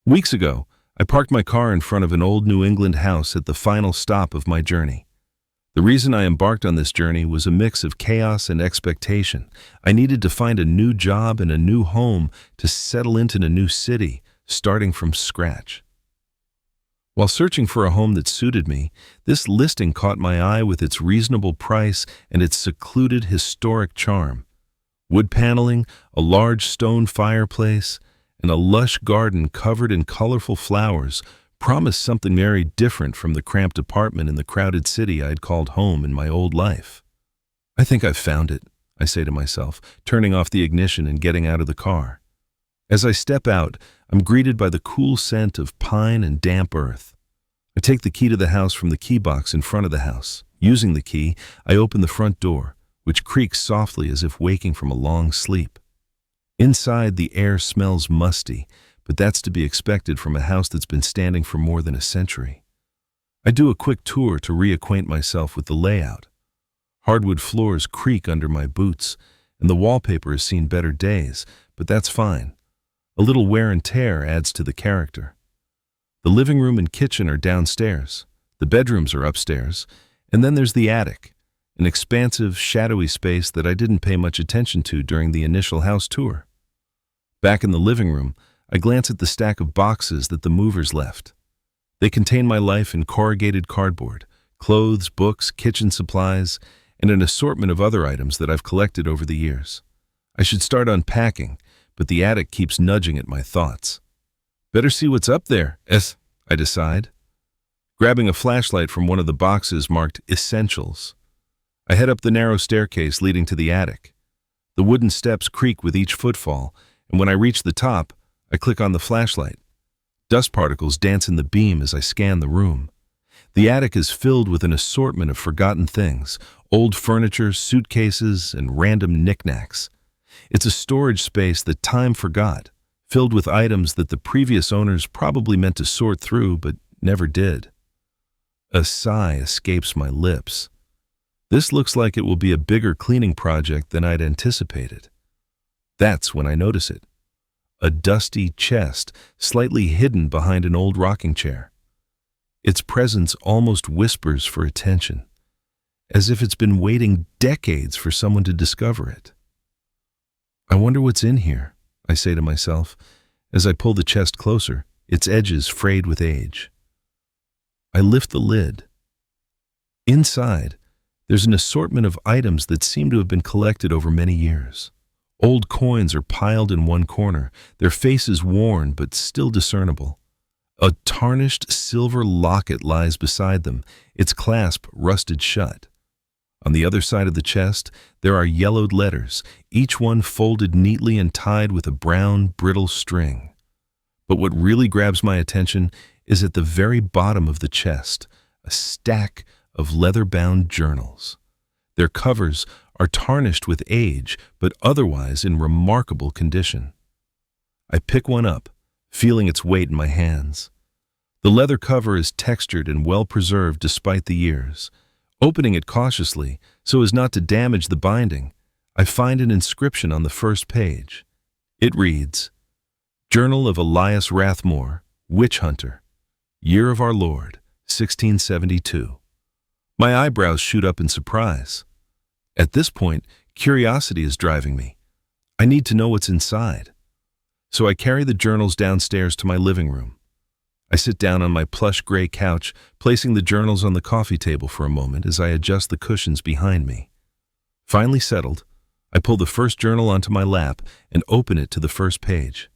Weeks ago, I parked my car in front of an old New England house at the final stop of my journey. The reason I embarked on this journey was a mix of chaos and expectation. I needed to find a new job and a new home to settle into a new city, starting from scratch. While searching for a home that suited me, this listing caught my eye with its reasonable price and its secluded historic charm. Wood paneling, a large stone fireplace, and a lush garden covered in colorful flowers promised something very different from the cramped apartment in the crowded city I had called home in my old life. I think I've found it, I say to myself, turning off the ignition and getting out of the car. As I step out, I'm greeted by the cool scent of pine and damp earth. I take the key to the house from the key box in front of the house. Using the key, I open the front door, which creaks softly as if waking from a long sleep. Inside, the air smells musty, but that's to be expected from a house that's been standing for more than a century. I do a quick tour to reacquaint myself with the layout. Hardwood floors creak under my boots, and the wallpaper has seen better days, but that's fine. A little wear and tear adds to the character. The living room and kitchen are downstairs, the bedrooms are upstairs, and then there's the attic, an expansive, shadowy space that I didn't pay much attention to during the initial house tour. Back in the living room, I glance at the stack of boxes that the movers left. They contain my life in corrugated cardboard, clothes, books, kitchen supplies, and an assortment of other items that I've collected over the years. I should start unpacking, but the attic keeps nudging at my thoughts. Better see what's up there, I decide. Grabbing a flashlight from one of the boxes marked Essentials, I head up the narrow staircase leading to the attic. The wooden steps creak with each footfall, and when I reach the top, I click on the flashlight. Dust particles dance in the beam as I scan the room. The attic is filled with an assortment of forgotten things, old furniture, suitcases, and random knickknacks. It's a storage space that time forgot, filled with items that the previous owners probably meant to sort through but never did. A sigh escapes my lips. This looks like it will be a bigger cleaning project than I'd anticipated. That's when I notice it. A dusty chest slightly hidden behind an old rocking chair. Its presence almost whispers for attention, as if it's been waiting decades for someone to discover it. I wonder what's in here, I say to myself, as I pull the chest closer, its edges frayed with age. I lift the lid. Inside, there's an assortment of items that seem to have been collected over many years. Old coins are piled in one corner, their faces worn but still discernible. A tarnished silver locket lies beside them, its clasp rusted shut. On the other side of the chest, there are yellowed letters, each one folded neatly and tied with a brown, brittle string. But what really grabs my attention is at the very bottom of the chest, a stack of leather-bound journals. Their covers are tarnished with age, but otherwise in remarkable condition. I pick one up, feeling its weight in my hands. The leather cover is textured and well-preserved despite the years. Opening it cautiously, so as not to damage the binding, I find an inscription on the first page. It reads, Journal of Elias Rathmore, Witch Hunter, Year of Our Lord, 1672. My eyebrows shoot up in surprise. At this point, curiosity is driving me. I need to know what's inside. So I carry the journals downstairs to my living room. I sit down on my plush gray couch, placing the journals on the coffee table for a moment as I adjust the cushions behind me. Finally settled, I pull the first journal onto my lap and open it to the first page.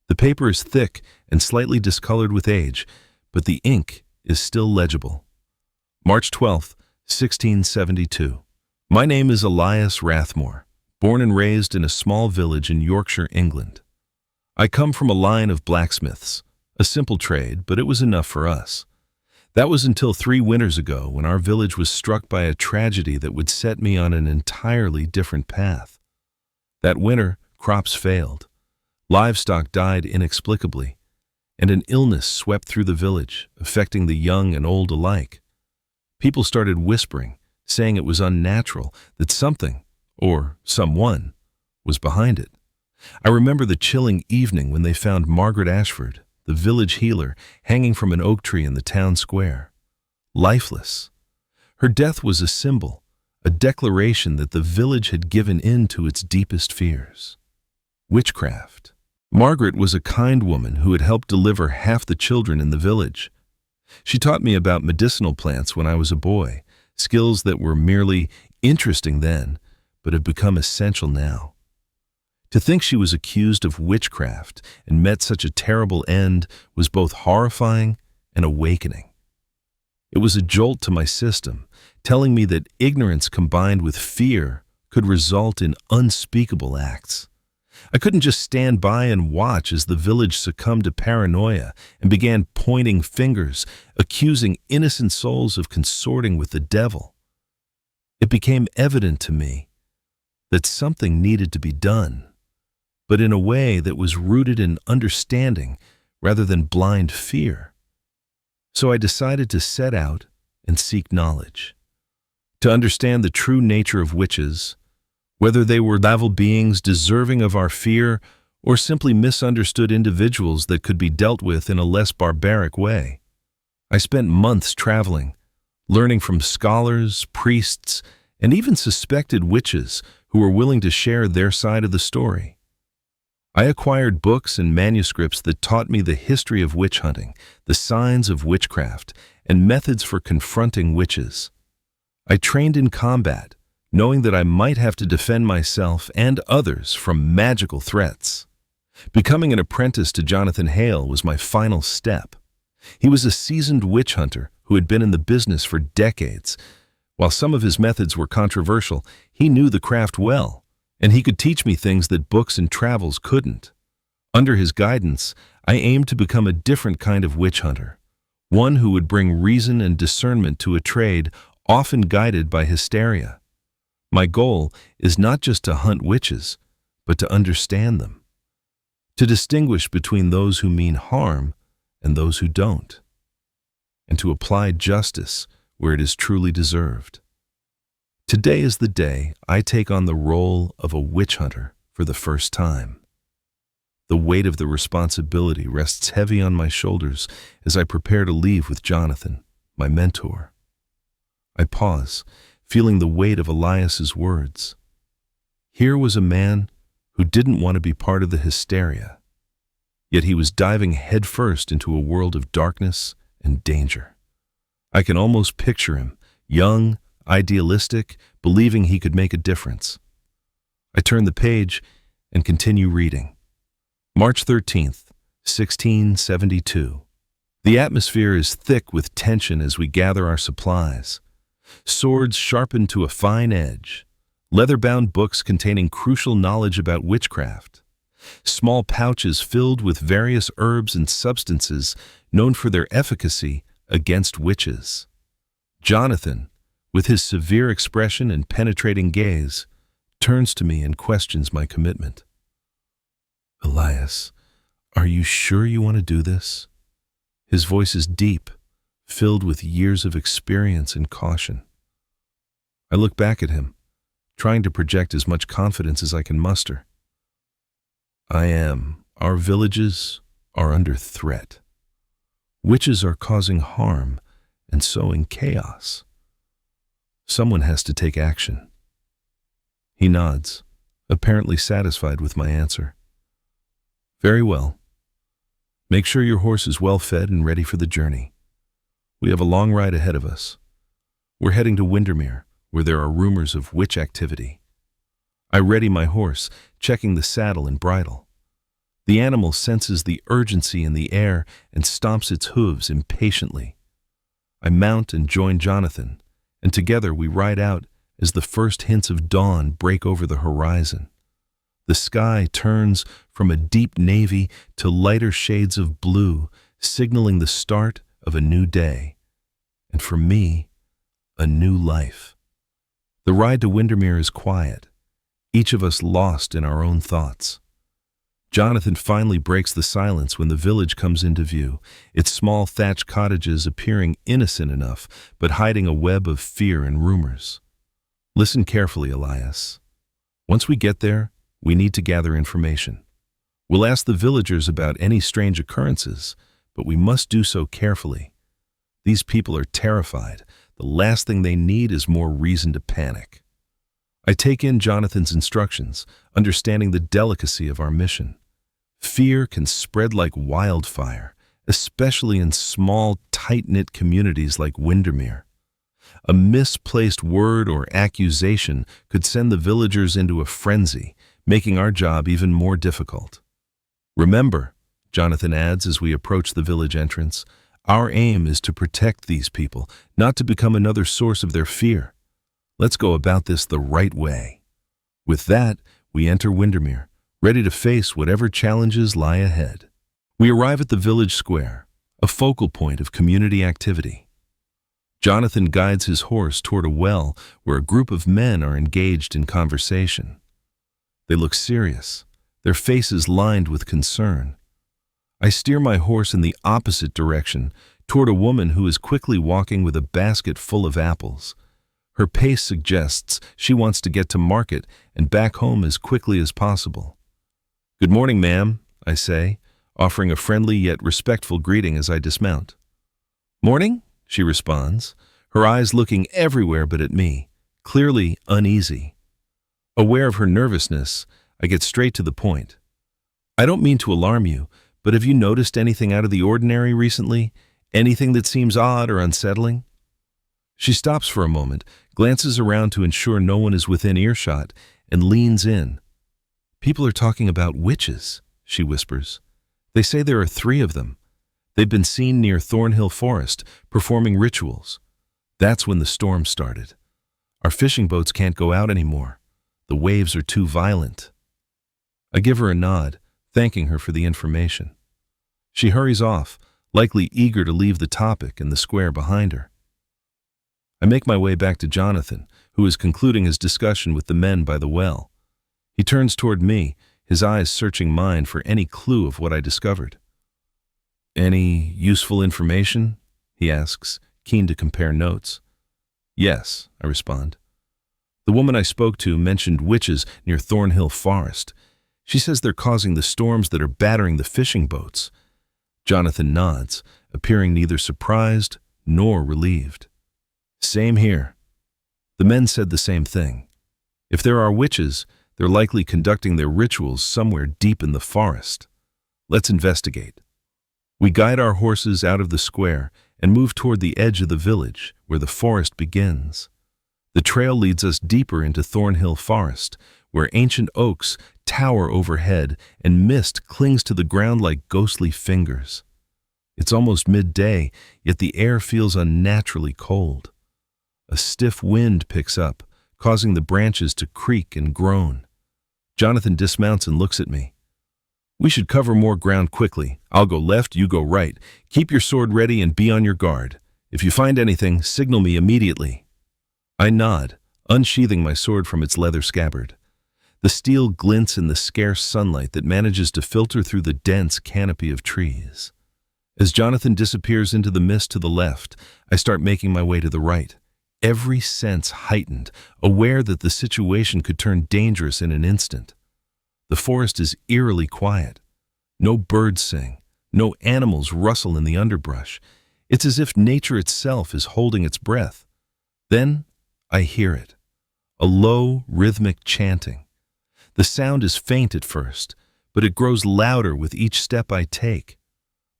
The paper is thick and slightly discolored with age, but the ink is still legible. March 12th, 1672. My name is Elias Rathmore, born and raised in a small village in Yorkshire, England. I come from a line of blacksmiths, a simple trade, but it was enough for us. That was until 3 winters ago when our village was struck by a tragedy that would set me on an entirely different path. That winter, crops failed, livestock died inexplicably, and an illness swept through the village, affecting the young and old alike. People started whispering, saying it was unnatural, that something, or someone, was behind it. I remember the chilling evening when they found Margaret Ashford, the village healer, hanging from an oak tree in the town square. Lifeless. Her death was a symbol, a declaration that the village had given in to its deepest fears. Witchcraft. Margaret was a kind woman who had helped deliver half the children in the village. She taught me about medicinal plants when I was a boy, skills that were merely interesting then, but have become essential now. To think she was accused of witchcraft and met such a terrible end was both horrifying and awakening. It was a jolt to my system, telling me that ignorance combined with fear could result in unspeakable acts. I couldn't just stand by and watch as the village succumbed to paranoia and began pointing fingers, accusing innocent souls of consorting with the devil. It became evident to me that something needed to be done, but in a way that was rooted in understanding rather than blind fear. So I decided to set out and seek knowledge. To understand the true nature of witches, whether they were evil beings deserving of our fear or simply misunderstood individuals that could be dealt with in a less barbaric way. I spent months traveling, learning from scholars, priests, and even suspected witches who were willing to share their side of the story. I acquired books and manuscripts that taught me the history of witch hunting, the signs of witchcraft, and methods for confronting witches. I trained in combat, knowing that I might have to defend myself and others from magical threats. Becoming an apprentice to Jonathan Hale was my final step. He was a seasoned witch hunter who had been in the business for decades. While some of his methods were controversial, he knew the craft well, and he could teach me things that books and travels couldn't. Under his guidance, I aimed to become a different kind of witch hunter, one who would bring reason and discernment to a trade often guided by hysteria. My goal is not just to hunt witches, but to understand them, to distinguish between those who mean harm and those who don't, and to apply justice where it is truly deserved. Today is the day I take on the role of a witch hunter for the first time. The weight of the responsibility rests heavy on my shoulders as I prepare to leave with Jonathan, my mentor. I pause, feeling the weight of Elias's words. Here was a man who didn't want to be part of the hysteria, yet he was diving headfirst into a world of darkness and danger. I can almost picture him, young, idealistic, believing he could make a difference. I turn the page and continue reading. March 13th, 1672. The atmosphere is thick with tension as we gather our supplies. Swords sharpened to a fine edge, leather-bound books containing crucial knowledge about witchcraft, small pouches filled with various herbs and substances known for their efficacy against witches. Jonathan, with his severe expression and penetrating gaze, turns to me and questions my commitment. Elias, are you sure you want to do this? His voice is deep, filled with years of experience and caution. I look back at him, trying to project as much confidence as I can muster. I am. Our villages are under threat. Witches are causing harm and sowing chaos. Someone has to take action. He nods, apparently satisfied with my answer. Very well. Make sure your horse is well fed and ready for the journey. We have a long ride ahead of us. We're heading to Windermere, where there are rumors of witch activity. I ready my horse, checking the saddle and bridle. The animal senses the urgency in the air and stomps its hooves impatiently. I mount and join Jonathan, and together we ride out as the first hints of dawn break over the horizon. The sky turns from a deep navy to lighter shades of blue, signaling the start of a new day, and for me, a new life. The ride to Windermere is quiet, each of us lost in our own thoughts. Jonathan finally breaks the silence when the village comes into view, its small thatched cottages appearing innocent enough, but hiding a web of fear and rumors. Listen carefully, Elias. Once we get there, we need to gather information. We'll ask the villagers about any strange occurrences, but we must do so carefully. These people are terrified. The last thing they need is more reason to panic. I take in Jonathan's instructions, understanding the delicacy of our mission. Fear can spread like wildfire, especially in small, tight-knit communities like Windermere. A misplaced word or accusation could send the villagers into a frenzy, making our job even more difficult. Remember, Jonathan adds as we approach the village entrance, our aim is to protect these people, not to become another source of their fear. Let's go about this the right way. With that, we enter Windermere, ready to face whatever challenges lie ahead. We arrive at the village square, a focal point of community activity. Jonathan guides his horse toward a well where a group of men are engaged in conversation. They look serious, their faces lined with concern. I steer my horse in the opposite direction, toward a woman who is quickly walking with a basket full of apples. Her pace suggests she wants to get to market and back home as quickly as possible. "Good morning, ma'am," I say, offering a friendly yet respectful greeting as I dismount. "Morning," she responds, her eyes looking everywhere but at me, clearly uneasy. Aware of her nervousness, I get straight to the point. "I don't mean to alarm you, but have you noticed anything out of the ordinary recently? Anything that seems odd or unsettling?" She stops for a moment, glances around to ensure no one is within earshot, and leans in. "People are talking about witches," she whispers. "They say there are 3 of them. They've been seen near Thornhill Forest, performing rituals. That's when the storm started. Our fishing boats can't go out anymore. The waves are too violent." I give her a nod, thanking her for the information. She hurries off, likely eager to leave the topic and the square behind her. I make my way back to Jonathan, who is concluding his discussion with the men by the well. He turns toward me, his eyes searching mine for any clue of what I discovered. "Any useful information?" he asks, keen to compare notes. "Yes," I respond. "The woman I spoke to mentioned witches near Thornhill Forest. She says they're causing the storms that are battering the fishing boats." Jonathan nods, appearing neither surprised nor relieved. "Same here." The men said the same thing. If there are witches, they're likely conducting their rituals somewhere deep in the forest. Let's investigate. We guide our horses out of the square and move toward the edge of the village, where the forest begins. The trail leads us deeper into Thornhill Forest, where ancient oaks tower overhead and mist clings to the ground like ghostly fingers. It's almost midday, yet the air feels unnaturally cold. A stiff wind picks up, causing the branches to creak and groan. Jonathan dismounts and looks at me. "We should cover more ground quickly. I'll go left, you go right. Keep your sword ready and be on your guard. If you find anything, signal me immediately." I nod, unsheathing my sword from its leather scabbard. The steel glints in the scarce sunlight that manages to filter through the dense canopy of trees. As Jonathan disappears into the mist to the left, I start making my way to the right. Every sense heightened, aware that the situation could turn dangerous in an instant. The forest is eerily quiet. No birds sing, no animals rustle in the underbrush. It's as if nature itself is holding its breath. Then I hear it, a low, rhythmic chanting. The sound is faint at first, but it grows louder with each step I take.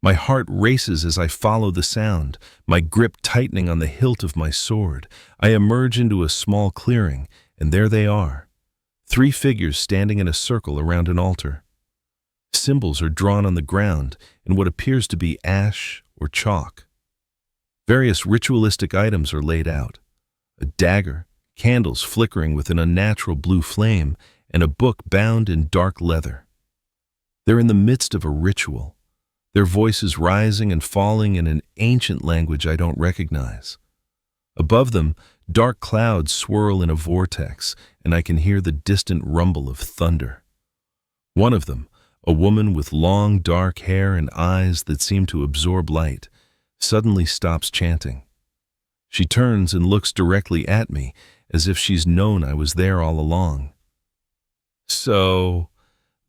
My heart races as I follow the sound, my grip tightening on the hilt of my sword. I emerge into a small clearing, and there they are, 3 figures standing in a circle around an altar. Symbols are drawn on the ground in what appears to be ash or chalk. Various ritualistic items are laid out: a dagger, candles flickering with an unnatural blue flame, and a book bound in dark leather. They're in the midst of a ritual, their voices rising and falling in an ancient language I don't recognize. Above them, dark clouds swirl in a vortex, and I can hear the distant rumble of thunder. One of them, a woman with long dark hair and eyes that seem to absorb light, suddenly stops chanting. She turns and looks directly at me, as if she's known I was there all along. "So,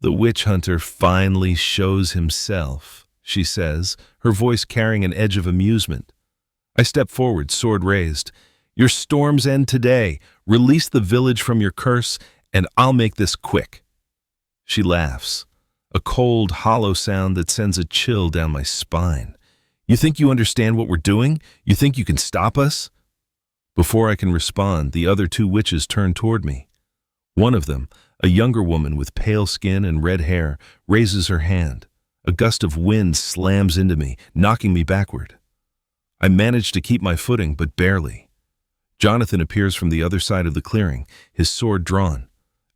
The witch hunter finally shows himself, she says, her voice carrying an edge of amusement. I step forward, sword raised. Your storms end today. Release the village from your curse, and I'll make this quick. She laughs, a cold, hollow sound that sends a chill down my spine. You think you understand what we're doing? You think you can stop us? Before I can respond, the other two witches turn toward me. One of them, a younger woman with pale skin and red hair, raises her hand. A gust of wind slams into me, knocking me backward. I manage to keep my footing, but barely. Jonathan appears from the other side of the clearing, his sword drawn.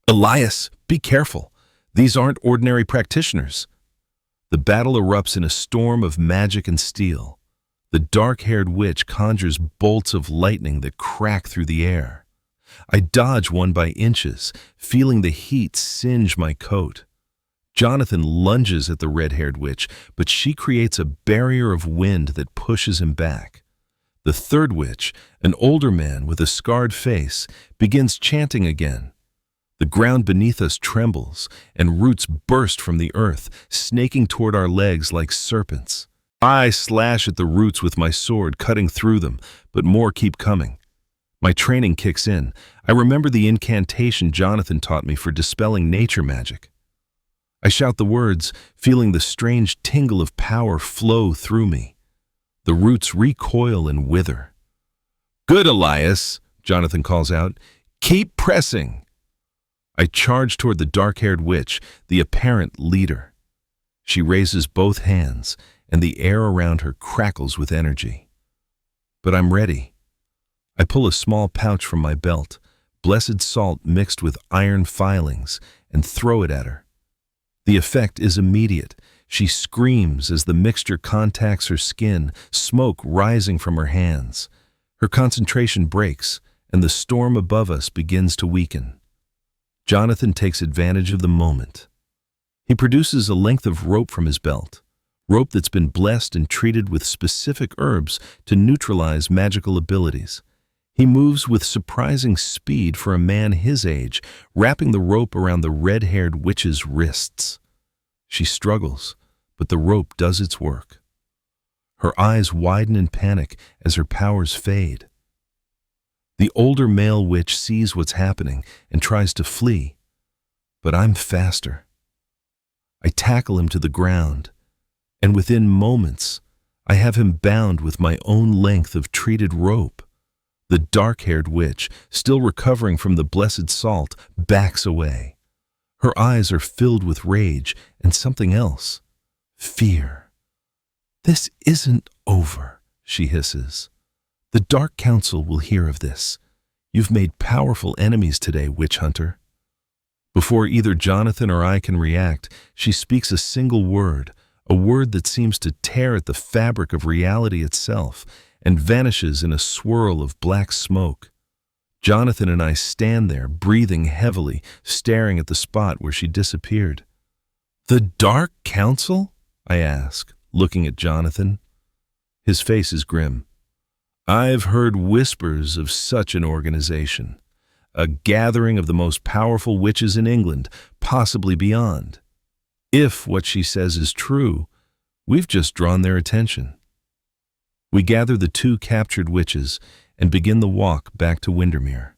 Elias, be careful. These aren't ordinary practitioners. The battle erupts in a storm of magic and steel. The dark-haired witch conjures bolts of lightning that crack through the air. I dodge one by inches, feeling the heat singe my coat. Jonathan lunges at the red-haired witch, but she creates a barrier of wind that pushes him back. The third witch, an older man with a scarred face, begins chanting again. The ground beneath us trembles, and roots burst from the earth, snaking toward our legs like serpents. I slash at the roots with my sword, cutting through them, but more keep coming. My training kicks in. I remember the incantation Jonathan taught me for dispelling nature magic. I shout the words, feeling the strange tingle of power flow through me. The roots recoil and wither. Good, Elias, Jonathan calls out. Keep pressing. I charge toward the dark-haired witch, the apparent leader. She raises both hands, and the air around her crackles with energy. But I'm ready. I pull a small pouch from my belt, blessed salt mixed with iron filings, and throw it at her. The effect is immediate. She screams as the mixture contacts her skin, smoke rising from her hands. Her concentration breaks, and the storm above us begins to weaken. Jonathan takes advantage of the moment. He produces a length of rope from his belt, rope that's been blessed and treated with specific herbs to neutralize magical abilities. He moves with surprising speed for a man his age, wrapping the rope around the red-haired witch's wrists. She struggles, but the rope does its work. Her eyes widen in panic as her powers fade. The older male witch sees what's happening and tries to flee, but I'm faster. I tackle him to the ground, and within moments, I have him bound with my own length of treated rope. The dark-haired witch, still recovering from the blessed salt, backs away. Her eyes are filled with rage and something else, fear. This isn't over, she hisses. The Dark Council will hear of this. You've made powerful enemies today, witch hunter. Before either Jonathan or I can react, she speaks a single word, a word that seems to tear at the fabric of reality itself and vanishes in a swirl of black smoke. Jonathan and I stand there, breathing heavily, staring at the spot where she disappeared. The Dark Council? I ask, looking at Jonathan. His face is grim. I've heard whispers of such an organization, a gathering of the most powerful witches in England, possibly beyond. If what she says is true, we've just drawn their attention. We gather the two captured witches and begin the walk back to Windermere.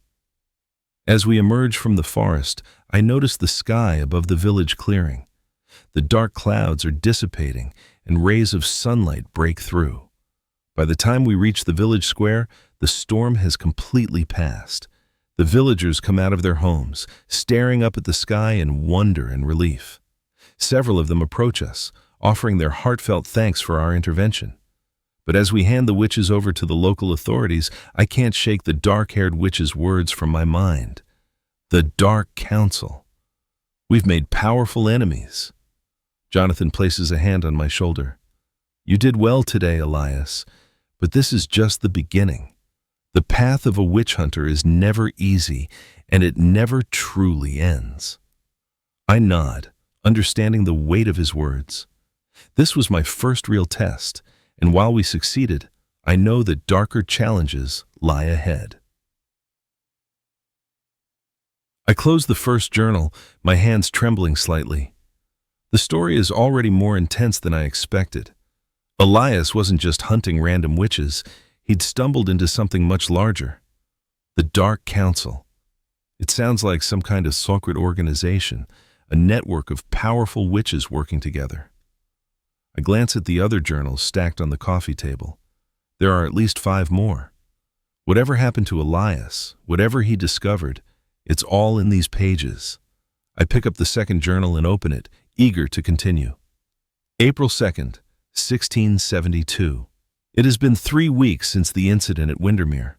As we emerge from the forest, I notice the sky above the village clearing. The dark clouds are dissipating and rays of sunlight break through. By the time we reach the village square, the storm has completely passed. The villagers come out of their homes, staring up at the sky in wonder and relief. Several of them approach us, offering their heartfelt thanks for our intervention. But as we hand the witches over to the local authorities, I can't shake the dark-haired witch's words from my mind. The Dark Council. We've made powerful enemies. Jonathan places a hand on my shoulder. You did well today, Elias, but this is just the beginning. The path of a witch hunter is never easy, and it never truly ends. I nod, understanding the weight of his words. This was my first real test, and while we succeeded, I know that darker challenges lie ahead. I close the first journal, my hands trembling slightly. The story is already more intense than I expected. Elias wasn't just hunting random witches, he'd stumbled into something much larger. The Dark Council. It sounds like some kind of sacred organization, a network of powerful witches working together. I glance at the other journals stacked on the coffee table. There are at least 5 more. Whatever happened to Elias, whatever he discovered, it's all in these pages. I pick up the second journal and open it, eager to continue. April 2nd, 1672. It has been 3 weeks since the incident at Windermere.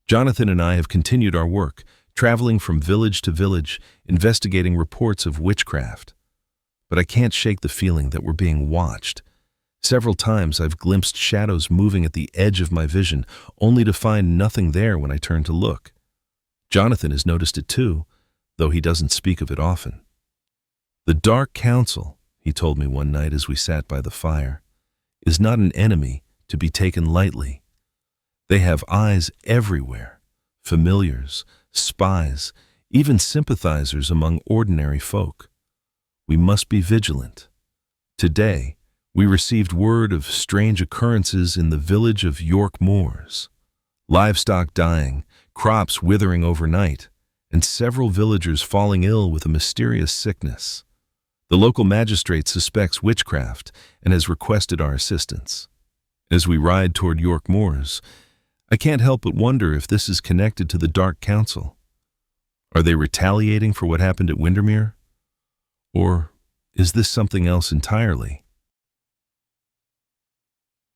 Jonathan and I have continued our work, traveling from village to village, investigating reports of witchcraft. But I can't shake the feeling that we're being watched. Several times I've glimpsed shadows moving at the edge of my vision, only to find nothing there when I turn to look. Jonathan has noticed it too, though he doesn't speak of it often. The Dark Council, he told me one night as we sat by the fire, is not an enemy to be taken lightly. They have eyes everywhere, familiars, spies, even sympathizers among ordinary folk. We must be vigilant. Today, we received word of strange occurrences in the village of York Moors. Livestock dying, crops withering overnight, and several villagers falling ill with a mysterious sickness. The local magistrate suspects witchcraft and has requested our assistance. As we ride toward York Moors, I can't help but wonder if this is connected to the Dark Council. Are they retaliating for what happened at Windermere? Or is this something else entirely?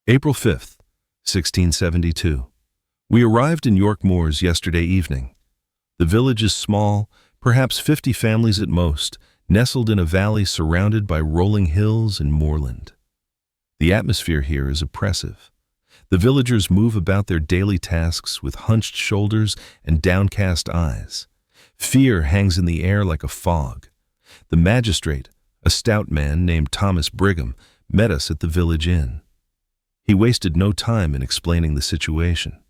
April 5th, 1672. We arrived in York Moors yesterday evening. The village is small, perhaps 50 families at most, nestled in a valley surrounded by rolling hills and moorland. The atmosphere here is oppressive. The villagers move about their daily tasks with hunched shoulders and downcast eyes. Fear hangs in the air like a fog. The magistrate, a stout man named Thomas Brigham, met us at the village inn. He wasted no time in explaining the situation.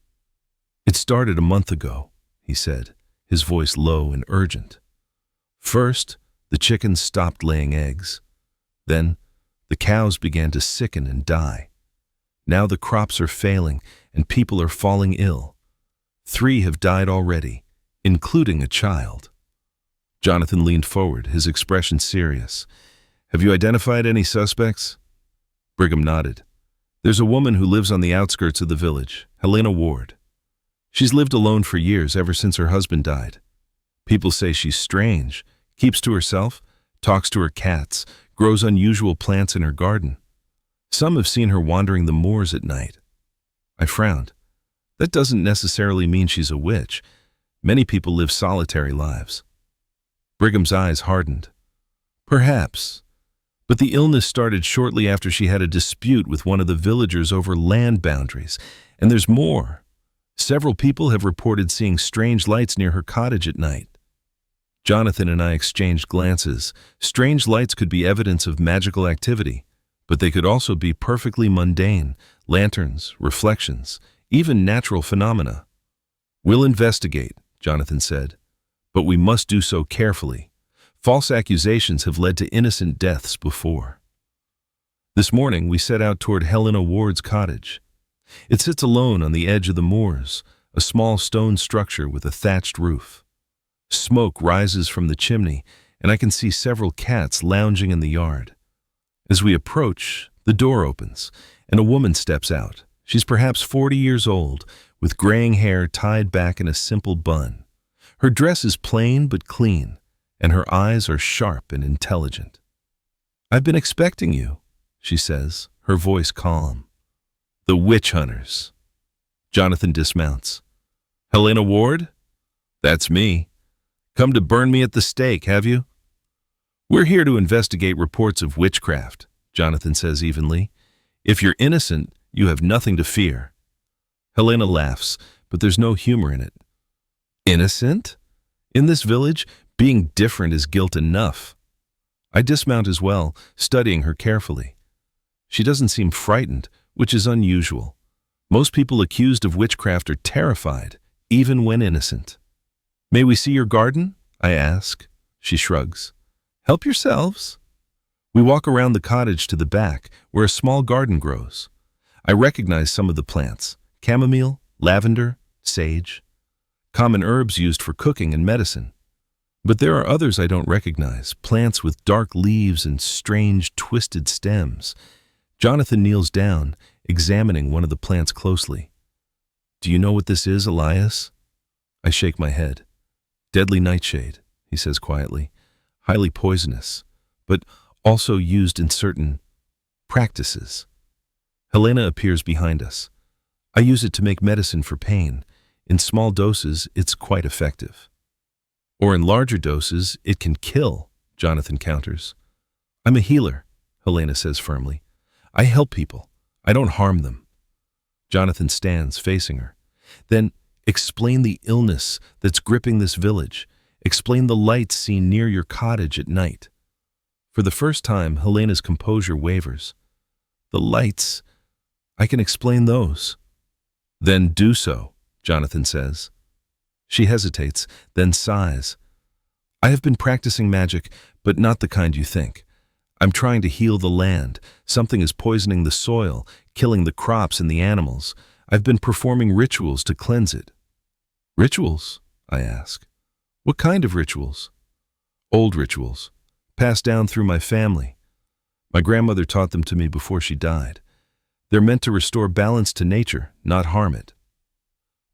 "It started a month ago," he said, his voice low and urgent. "First, the chickens stopped laying eggs. Then, the cows began to sicken and die. Now the crops are failing and people are falling ill. 3 have died already, including a child." Jonathan leaned forward, his expression serious. "Have you identified any suspects?" Brigham nodded. "There's a woman who lives on the outskirts of the village, Helena Ward. She's lived alone for years, ever since her husband died. People say she's strange, keeps to herself, talks to her cats, grows unusual plants in her garden. Some have seen her wandering the moors at night." I frowned. That doesn't necessarily mean she's a witch. Many people live solitary lives. Brigham's eyes hardened. "Perhaps. But the illness started shortly after she had a dispute with one of the villagers over land boundaries. And there's more. Several people have reported seeing strange lights near her cottage at night." Jonathan and I exchanged glances. Strange lights could be evidence of magical activity, but they could also be perfectly mundane, lanterns, reflections, even natural phenomena. "We'll investigate," Jonathan said, "but we must do so carefully. False accusations have led to innocent deaths before." This morning, we set out toward Helena Ward's cottage. It sits alone on the edge of the moors, a small stone structure with a thatched roof. Smoke rises from the chimney, and I can see several cats lounging in the yard. As we approach, the door opens, and a woman steps out. She's perhaps 40 years old, with graying hair tied back in a simple bun. Her dress is plain but clean, and her eyes are sharp and intelligent. "I've been expecting you," she says, her voice calm. "The witch hunters." Jonathan dismounts. "Helena Ward? That's me. Come to burn me at the stake, have you?" "We're here to investigate reports of witchcraft," Jonathan says evenly. "If you're innocent, you have nothing to fear." Helena laughs, but there's no humor in it. "Innocent? In this village, being different is guilt enough." I dismount as well, studying her carefully. She doesn't seem frightened, which is unusual. Most people accused of witchcraft are terrified, even when innocent. "May we see your garden?" I ask. She shrugs. "Help yourselves." We walk around the cottage to the back, where a small garden grows. I recognize some of the plants: chamomile, lavender, sage, common herbs used for cooking and medicine. But there are others I don't recognize, plants with dark leaves and strange, twisted stems. Jonathan kneels down, examining one of the plants closely. "Do you know what this is, Elias?" I shake my head. "Deadly nightshade," he says quietly. "Highly poisonous, but also used in certain practices." Helena appears behind us. "I use it to make medicine for pain. In small doses, it's quite effective." "Or in larger doses, it can kill," Jonathan counters. "I'm a healer," Helena says firmly. "I help people. I don't harm them." Jonathan stands, facing her. "Then explain the illness that's gripping this village. Explain the lights seen near your cottage at night." For the first time, Helena's composure wavers. "The lights, I can explain those." "Then do so," Jonathan says. She hesitates, then sighs. "I have been practicing magic, but not the kind you think. I'm trying to heal the land. Something is poisoning the soil, killing the crops and the animals. I've been performing rituals to cleanse it." "Rituals?" I ask. "What kind of rituals?" "Old rituals, passed down through my family. My grandmother taught them to me before she died. They're meant to restore balance to nature, not harm it."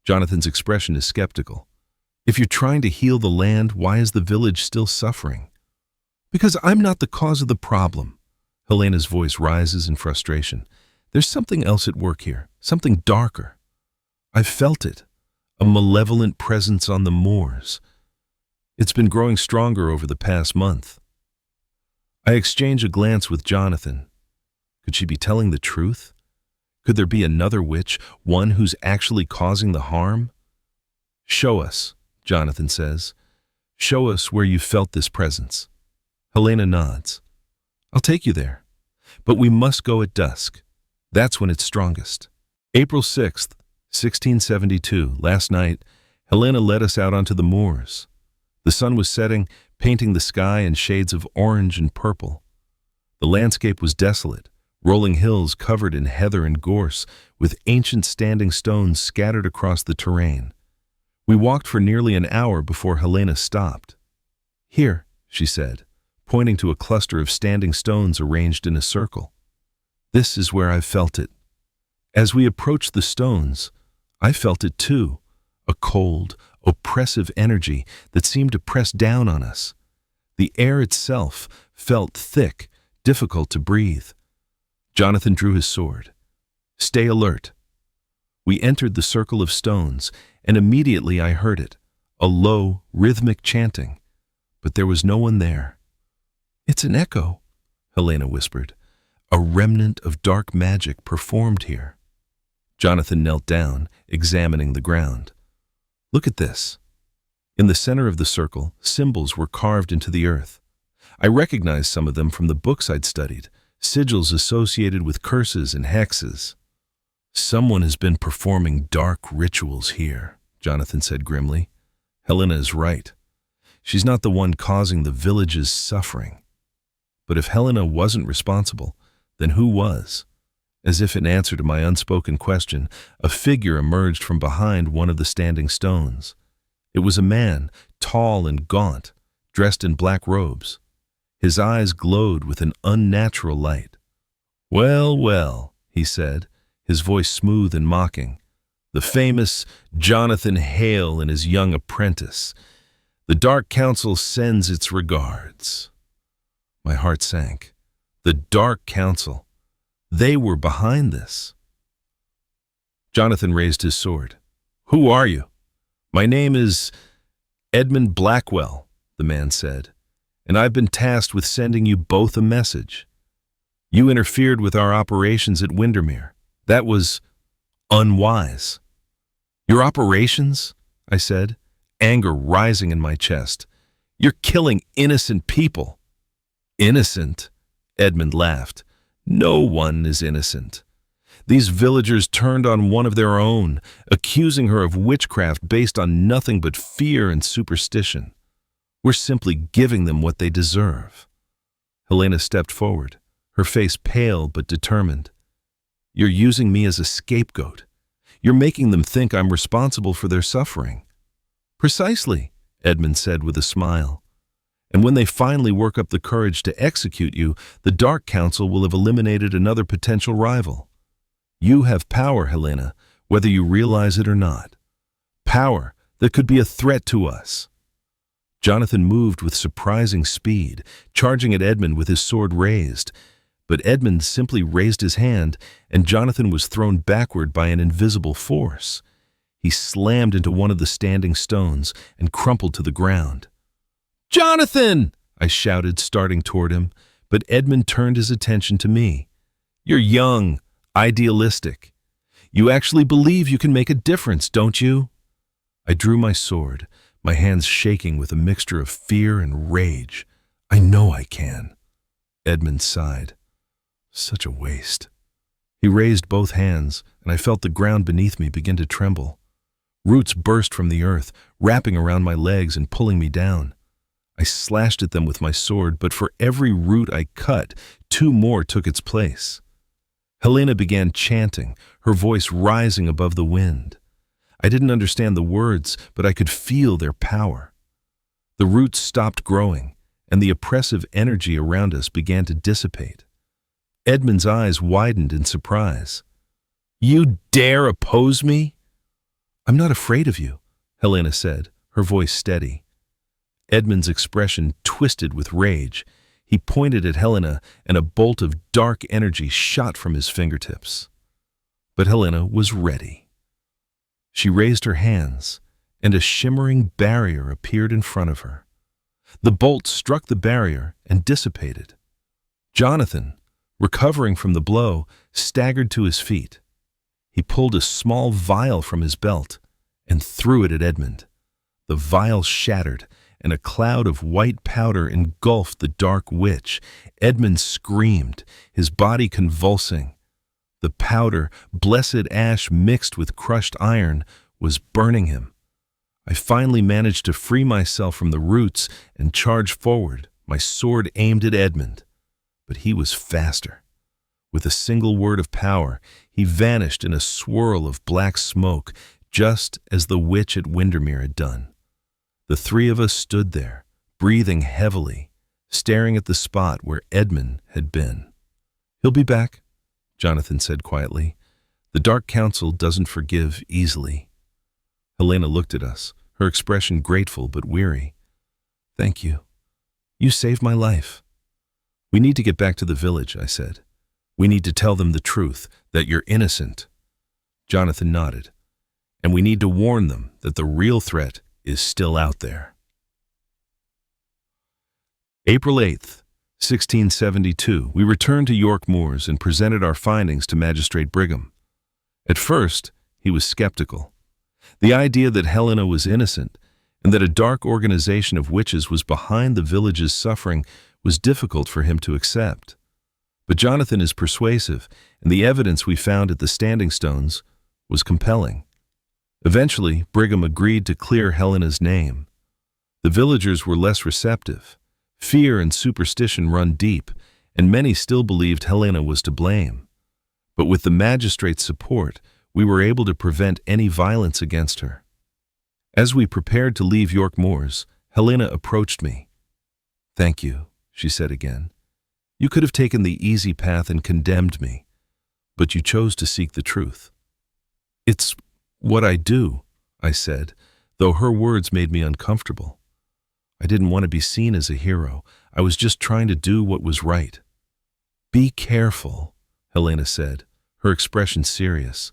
Jonathan's expression is skeptical. "If you're trying to heal the land, why is the village still suffering?" "Because I'm not the cause of the problem." Helena's voice rises in frustration. "There's something else at work here, something darker. I've felt it, a malevolent presence on the moors. It's been growing stronger over the past month." I exchange a glance with Jonathan. Could she be telling the truth? Could there be another witch, one who's actually causing the harm? "Show us," Jonathan says. "Show us where you felt this presence." Helena nods. "I'll take you there. But we must go at dusk. That's when it's strongest." April 6th, 1672, last night, Helena led us out onto the moors. The sun was setting, painting the sky in shades of orange and purple. The landscape was desolate, rolling hills covered in heather and gorse, with ancient standing stones scattered across the terrain. We walked for nearly an hour before Helena stopped. "Here," she said, pointing to a cluster of standing stones arranged in a circle. "This is where I've felt it." As we approached the stones, I felt it too, a cold, oppressive energy that seemed to press down on us. The air itself felt thick, difficult to breathe. Jonathan drew his sword. "Stay alert." We entered the circle of stones, and immediately I heard it, a low, rhythmic chanting. But there was no one there. "It's an echo," Helena whispered. "A remnant of dark magic performed here." Jonathan knelt down, examining the ground. "Look at this." In the center of the circle, symbols were carved into the earth. I recognized some of them from the books I'd studied, sigils associated with curses and hexes. "Someone has been performing dark rituals here," Jonathan said grimly. "Helena is right. She's not the one causing the village's suffering." But if Helena wasn't responsible, then who was? As if in answer to my unspoken question, a figure emerged from behind one of the standing stones. It was a man, tall and gaunt, dressed in black robes. His eyes glowed with an unnatural light. "Well, well," he said, his voice smooth and mocking. "The famous Jonathan Hale and his young apprentice. The Dark Council sends its regards." My heart sank. The Dark Council. They were behind this. Jonathan raised his sword. "Who are you?" "My name is Edmund Blackwell," the man said, "and I've been tasked with sending you both a message. You interfered with our operations at Windermere. That was unwise." "Your operations?" I said, anger rising in my chest. "You're killing innocent people." "Innocent?" Edmund laughed. "No one is innocent. These villagers turned on one of their own, accusing her of witchcraft based on nothing but fear and superstition. We're simply giving them what they deserve." Helena stepped forward, her face pale but determined. You're using me as a scapegoat. You're making them think I'm responsible for their suffering. Precisely, Edmund said with a smile. And when they finally work up the courage to execute you, the Dark Council will have eliminated another potential rival. You have power, Helena, whether you realize it or not. Power that could be a threat to us. Jonathan moved with surprising speed, charging at Edmund with his sword raised. But Edmund simply raised his hand, and Jonathan was thrown backward by an invisible force. He slammed into one of the standing stones and crumpled to the ground. "Jonathan!" I shouted, starting toward him, but Edmund turned his attention to me. "You're young, idealistic. You actually believe you can make a difference, don't you?" I drew my sword, my hands shaking with a mixture of fear and rage. "I know I can." Edmund sighed. Such a waste. He raised both hands, and I felt the ground beneath me begin to tremble. Roots burst from the earth, wrapping around my legs and pulling me down. I slashed at them with my sword, but for every root I cut, 2 more took its place. Helena began chanting, her voice rising above the wind. I didn't understand the words, but I could feel their power. The roots stopped growing, and the oppressive energy around us began to dissipate. Edmund's eyes widened in surprise. "You dare oppose me?" "I'm not afraid of you," Helena said, her voice steady. Edmund's expression twisted with rage. He pointed at Helena, and a bolt of dark energy shot from his fingertips. But Helena was ready. She raised her hands, and a shimmering barrier appeared in front of her. The bolt struck the barrier and dissipated. Jonathan, recovering from the blow, staggered to his feet. He pulled a small vial from his belt and threw it at Edmund. The vial shattered, and a cloud of white powder engulfed the dark witch. Edmund screamed, his body convulsing. The powder, blessed ash mixed with crushed iron, was burning him. I finally managed to free myself from the roots and charge forward, my sword aimed at Edmund. But he was faster. With a single word of power, he vanished in a swirl of black smoke, just as the witch at Windermere had done. The 3 of us stood there, breathing heavily, staring at the spot where Edmund had been. "He'll be back," Jonathan said quietly. "The Dark Council doesn't forgive easily." Helena looked at us, her expression grateful but weary. "Thank you. You saved my life." "We need to get back to the village," I said. "We need to tell them the truth, that you're innocent." Jonathan nodded. "And we need to warn them that the real threat is still out there." April 8th, 1672, we returned to York Moors and presented our findings to Magistrate Brigham. At first, he was skeptical. The idea that Helena was innocent and that a dark organization of witches was behind the village's suffering was difficult for him to accept. But Jonathan is persuasive, and the evidence we found at the Standing Stones was compelling. Eventually, Brigham agreed to clear Helena's name. The villagers were less receptive. Fear and superstition run deep, and many still believed Helena was to blame. But with the magistrate's support, we were able to prevent any violence against her. As we prepared to leave York Moors, Helena approached me. "Thank you," she said again. "You could have taken the easy path and condemned me, but you chose to seek the truth." "It's what I do," I said, though her words made me uncomfortable. I didn't want to be seen as a hero. I was just trying to do what was right. "Be careful," Helena said, her expression serious.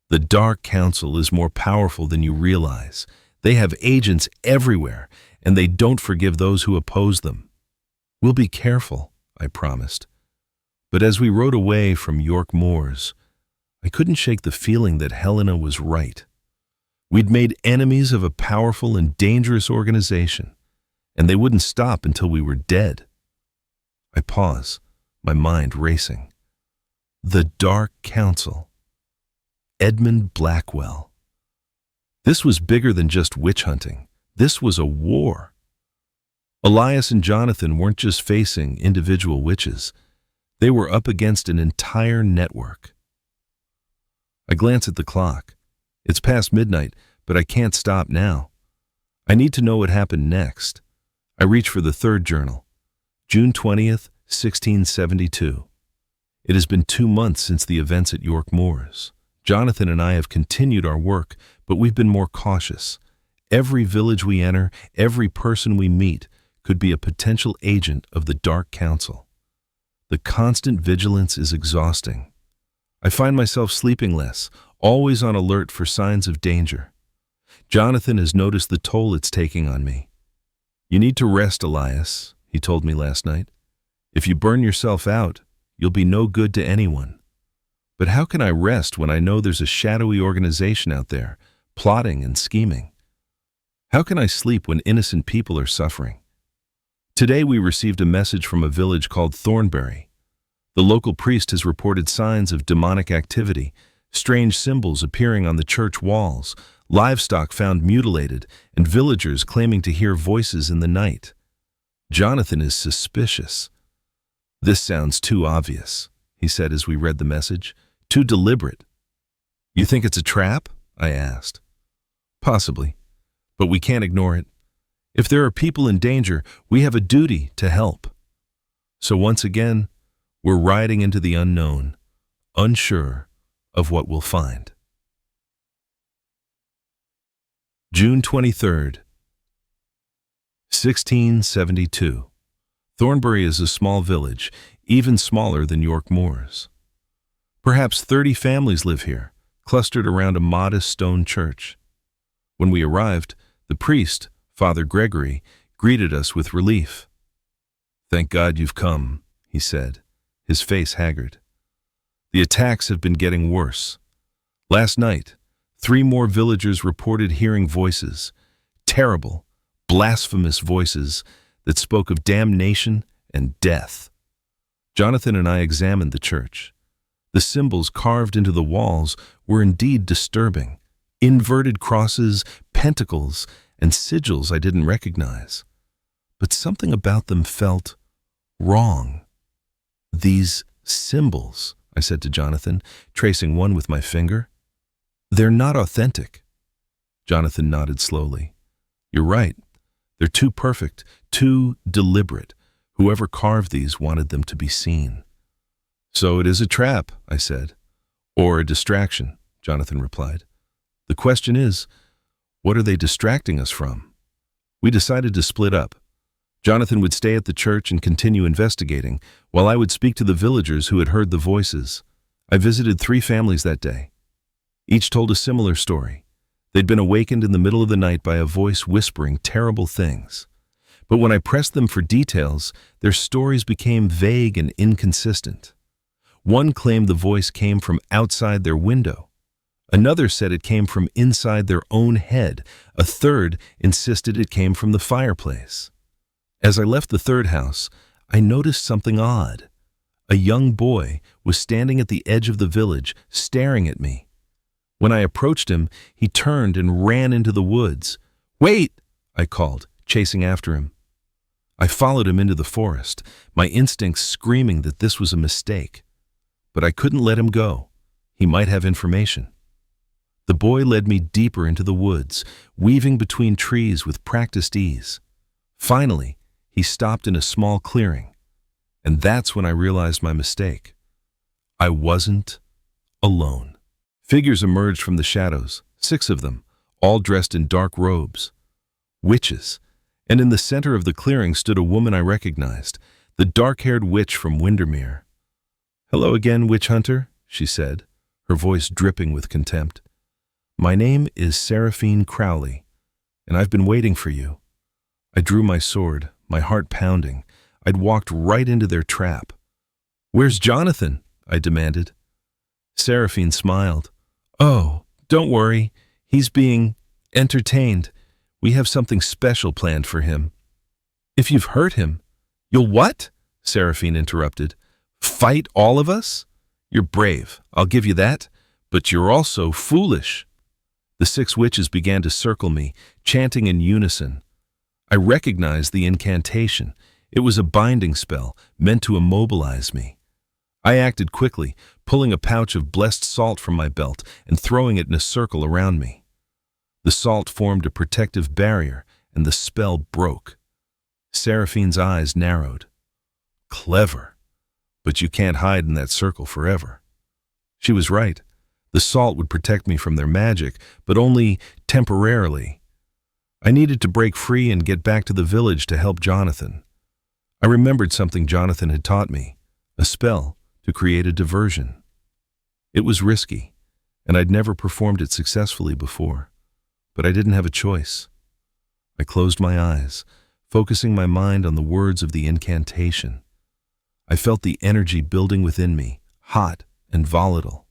"The Dark Council is more powerful than you realize. They have agents everywhere, and they don't forgive those who oppose them." "We'll be careful," I promised. But as we rode away from York Moors, I couldn't shake the feeling that Helena was right. We'd made enemies of a powerful and dangerous organization, and they wouldn't stop until we were dead. I paused, my mind racing. The Dark Council. Edmund Blackwell. This was bigger than just witch hunting. This was a war. Elias and Jonathan weren't just facing individual witches. They were up against an entire network. I glance at the clock. It's past midnight, but I can't stop now. I need to know what happened next. I reach for the third journal. June 20th, 1672. It has been 2 months since the events at York Moors. Jonathan and I have continued our work, but we've been more cautious. Every village we enter, every person we meet, could be a potential agent of the Dark Council. The constant vigilance is exhausting. I find myself sleeping less, always on alert for signs of danger. Jonathan has noticed the toll it's taking on me. "You need to rest, Elias," he told me last night. "If you burn yourself out, you'll be no good to anyone." But how can I rest when I know there's a shadowy organization out there, plotting and scheming? How can I sleep when innocent people are suffering? Today we received a message from a village called Thornbury. The local priest has reported signs of demonic activity, strange symbols appearing on the church walls, livestock found mutilated, and villagers claiming to hear voices in the night. Jonathan is suspicious. "This sounds too obvious," he said as we read the message. "Too deliberate." "You think it's a trap?" I asked. "Possibly, but we can't ignore it. If there are people in danger, we have a duty to help." So once again, we're riding into the unknown, unsure of what we'll find. June 23rd, 1672. Thornbury is a small village, even smaller than York Moors. Perhaps 30 families live here, clustered around a modest stone church. When we arrived, the priest, Father Gregory, greeted us with relief. "Thank God you've come," he said, his face haggard. "The attacks have been getting worse. Last night, 3 more villagers reported hearing voices, terrible, blasphemous voices that spoke of damnation and death." Jonathan and I examined the church. The symbols carved into the walls were indeed disturbing. Inverted crosses, pentacles, and sigils I didn't recognize. But something about them felt wrong. "These symbols," I said to Jonathan, tracing one with my finger, "they're not authentic." Jonathan nodded slowly. "You're right. They're too perfect, too deliberate. Whoever carved these wanted them to be seen." "So it is a trap," I said. "Or a distraction," Jonathan replied. "The question is, what are they distracting us from?" We decided to split up. Jonathan would stay at the church and continue investigating, while I would speak to the villagers who had heard the voices. I visited 3 families that day. Each told a similar story. They'd been awakened in the middle of the night by a voice whispering terrible things. But when I pressed them for details, their stories became vague and inconsistent. One claimed the voice came from outside their window. Another said it came from inside their own head. A third insisted it came from the fireplace. As I left the third house, I noticed something odd. A young boy was standing at the edge of the village, staring at me. When I approached him, he turned and ran into the woods. "Wait!" I called, chasing after him. I followed him into the forest, my instincts screaming that this was a mistake. But I couldn't let him go. He might have information. The boy led me deeper into the woods, weaving between trees with practiced ease. Finally, he stopped in a small clearing, and that's when I realized my mistake. I wasn't alone. Figures emerged from the shadows, 6 of them, all dressed in dark robes. Witches, and in the center of the clearing stood a woman I recognized, the dark-haired witch from Windermere. "Hello again, witch hunter," she said, her voice dripping with contempt. "My name is Seraphine Crowley, and I've been waiting for you." I drew my sword, my heart pounding. I'd walked right into their trap. "Where's Jonathan?" I demanded. Seraphine smiled. "Oh, don't worry. He's being entertained. We have something special planned for him." "If you've hurt him, you'll what?" Seraphine interrupted. "Fight all of us? You're brave, I'll give you that, but you're also foolish." The 6 witches began to circle me, chanting in unison. I recognized the incantation. It was a binding spell meant to immobilize me. I acted quickly, pulling a pouch of blessed salt from my belt and throwing it in a circle around me. The salt formed a protective barrier, and the spell broke. Seraphine's eyes narrowed. Clever, but you can't hide in that circle forever. She was right. The salt would protect me from their magic, but only temporarily. I needed to break free and get back to the village to help Jonathan. I remembered something Jonathan had taught me, a spell to create a diversion. It was risky, and I'd never performed it successfully before, but I didn't have a choice. I closed my eyes, focusing my mind on the words of the incantation. I felt the energy building within me, hot and volatile.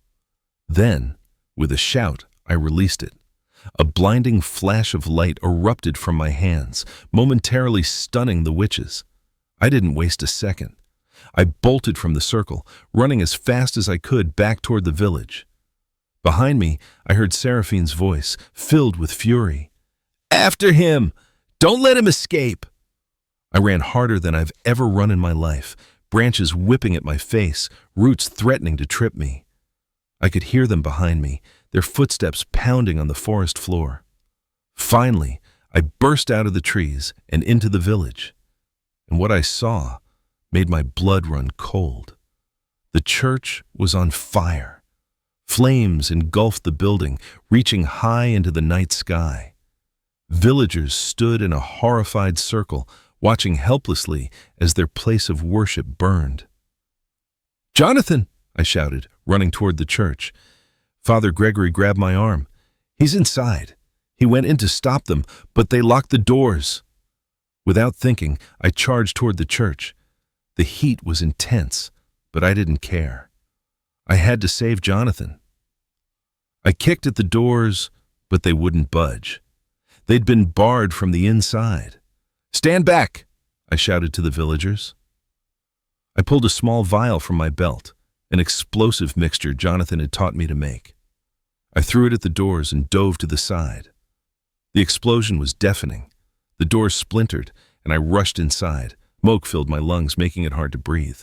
Then, with a shout, I released it. A blinding flash of light erupted from my hands, momentarily stunning the witches. I didn't waste a second. I bolted from the circle, running as fast as I could back toward the village. Behind me, I heard Seraphine's voice, filled with fury. "After him! Don't let him escape!" I ran harder than I've ever run in my life, branches whipping at my face, roots threatening to trip me. I could hear them behind me, their footsteps pounding on the forest floor. Finally, I burst out of the trees and into the village. And what I saw made my blood run cold. The church was on fire. Flames engulfed the building, reaching high into the night sky. Villagers stood in a horrified circle, watching helplessly as their place of worship burned. "Jonathan!" I shouted, running toward the church. Father Gregory grabbed my arm. "He's inside." He went in to stop them, but they locked the doors. Without thinking, I charged toward the church. The heat was intense, but I didn't care. I had to save Jonathan. I kicked at the doors, but they wouldn't budge. They'd been barred from the inside. "Stand back!" I shouted to the villagers. I pulled a small vial from my belt, an explosive mixture Jonathan had taught me to make. I threw it at the doors and dove to the side. The explosion was deafening. The doors splintered, and I rushed inside. Smoke filled my lungs, making it hard to breathe.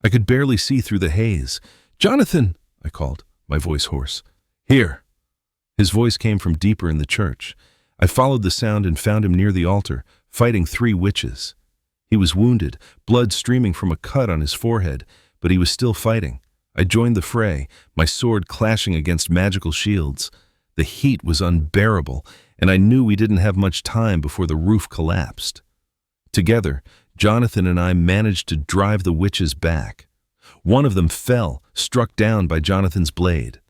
I could barely see through the haze. "Jonathan!" I called, my voice hoarse. "Here!" His voice came from deeper in the church. I followed the sound and found him near the altar, fighting 3 witches. He was wounded, blood streaming from a cut on his forehead, but he was still fighting. I joined the fray, my sword clashing against magical shields. The heat was unbearable, and I knew we didn't have much time before the roof collapsed. Together, Jonathan and I managed to drive the witches back. One of them fell, struck down by Jonathan's blade.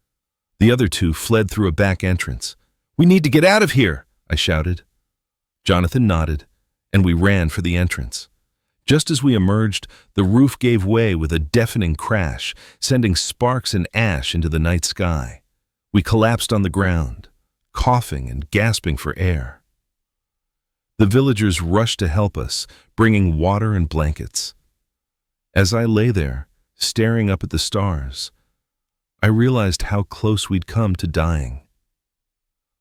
The other 2 fled through a back entrance. "We need to get out of here!" I shouted. Jonathan nodded, and we ran for the entrance. Just as we emerged, the roof gave way with a deafening crash, sending sparks and ash into the night sky. We collapsed on the ground, coughing and gasping for air. The villagers rushed to help us, bringing water and blankets. As I lay there, staring up at the stars, I realized how close we'd come to dying.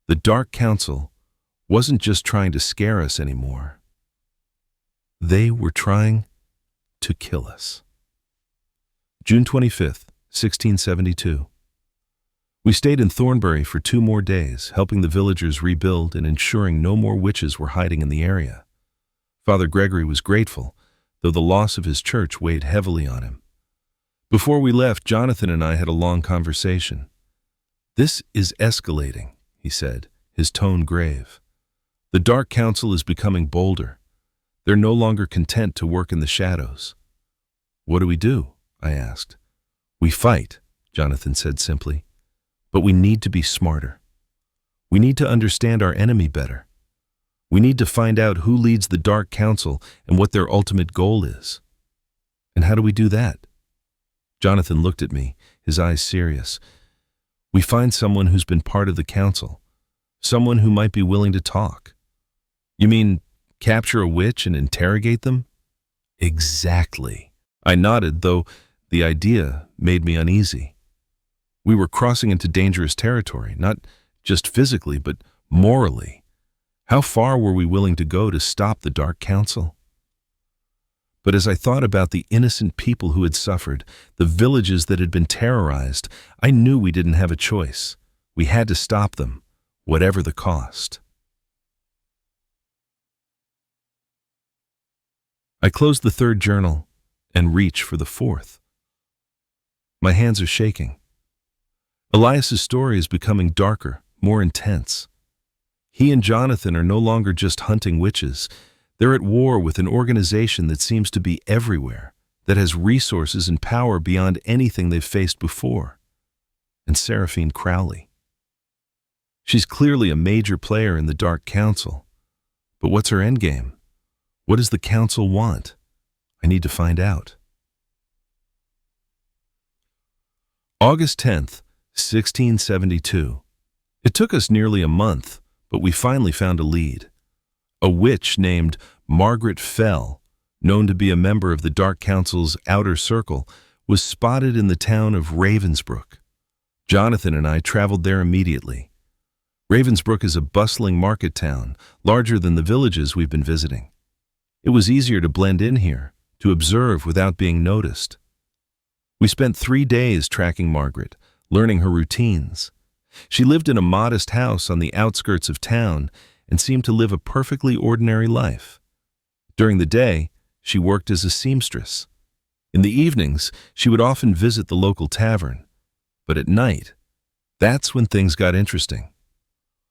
The Dark Council wasn't just trying to scare us anymore. They were trying to kill us. June 25th, 1672. We stayed in Thornbury for 2 more days, helping the villagers rebuild and ensuring no more witches were hiding in the area. Father Gregory was grateful, though the loss of his church weighed heavily on him. Before we left, Jonathan and I had a long conversation. "This is escalating," he said, his tone grave. "The Dark Council is becoming bolder. They're no longer content to work in the shadows." "What do we do?" I asked. "We fight," Jonathan said simply. "But we need to be smarter. We need to understand our enemy better. We need to find out who leads the Dark Council and what their ultimate goal is." "And how do we do that?" Jonathan looked at me, his eyes serious. "We find someone who's been part of the council, someone who might be willing to talk." "You mean capture a witch and interrogate them?" "Exactly." I nodded, though the idea made me uneasy. We were crossing into dangerous territory, not just physically, but morally. How far were we willing to go to stop the Dark Council? But as I thought about the innocent people who had suffered, the villages that had been terrorized, I knew we didn't have a choice. We had to stop them, whatever the cost. I closed the third journal and reach for the fourth. My hands are shaking. Elias's story is becoming darker, more intense. He and Jonathan are no longer just hunting witches. They're at war with an organization that seems to be everywhere, that has resources and power beyond anything they've faced before. And Seraphine Crowley. She's clearly a major player in the Dark Council. But what's her endgame? What does the Council want? I need to find out. August 10th, 1672. It took us nearly a month, but we finally found a lead. A witch named Margaret Fell, known to be a member of the Dark Council's outer circle, was spotted in the town of Ravensbrook. Jonathan and I traveled there immediately. Ravensbrook is a bustling market town, larger than the villages we've been visiting. It was easier to blend in here, to observe without being noticed. We spent 3 days tracking Margaret, learning her routines. She lived in a modest house on the outskirts of town and seemed to live a perfectly ordinary life. During the day, she worked as a seamstress. In the evenings, she would often visit the local tavern. But at night, that's when things got interesting.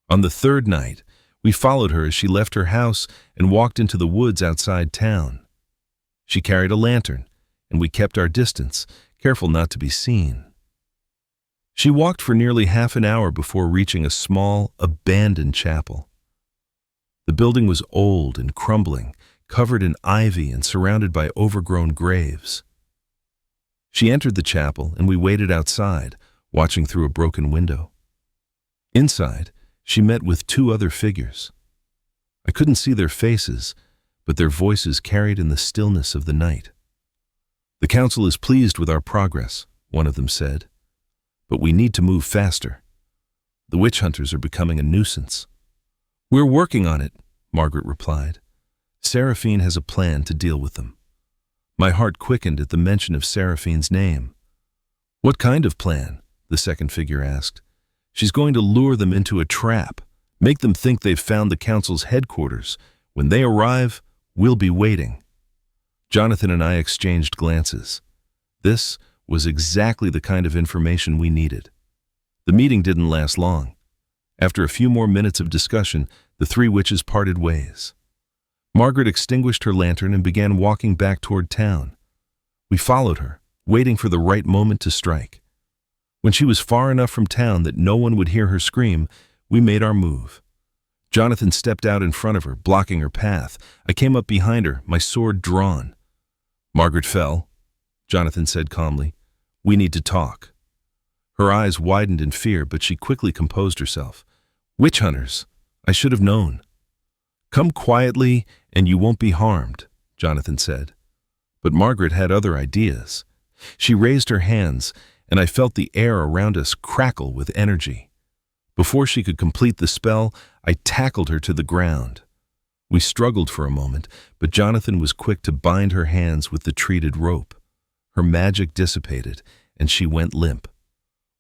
On the third night, we followed her as she left her house and walked into the woods outside town. She carried a lantern, and we kept our distance, careful not to be seen. She walked for nearly half an hour before reaching a small, abandoned chapel. The building was old and crumbling, covered in ivy and surrounded by overgrown graves. She entered the chapel, and we waited outside, watching through a broken window. Inside, she met with 2 other figures. I couldn't see their faces, but their voices carried in the stillness of the night. "The council is pleased with our progress," one of them said, "but we need to move faster. The witch hunters are becoming a nuisance." "We're working on it," Margaret replied. "Seraphine has a plan to deal with them." My heart quickened at the mention of Seraphine's name. "What kind of plan?" the second figure asked. "She's going to lure them into a trap, make them think they've found the council's headquarters. When they arrive, we'll be waiting." Jonathan and I exchanged glances. This was exactly the kind of information we needed. The meeting didn't last long. After a few more minutes of discussion, the 3 witches parted ways. Margaret extinguished her lantern and began walking back toward town. We followed her, waiting for the right moment to strike. When she was far enough from town that no one would hear her scream, we made our move. Jonathan stepped out in front of her, blocking her path. I came up behind her, my sword drawn. "Margaret Fell," Jonathan said calmly. "We need to talk." Her eyes widened in fear, but she quickly composed herself. "Witch hunters, I should have known." "Come quietly and you won't be harmed," Jonathan said. But Margaret had other ideas. She raised her hands, and I felt the air around us crackle with energy. Before she could complete the spell, I tackled her to the ground. We struggled for a moment, but Jonathan was quick to bind her hands with the treated rope. Her magic dissipated, and she went limp.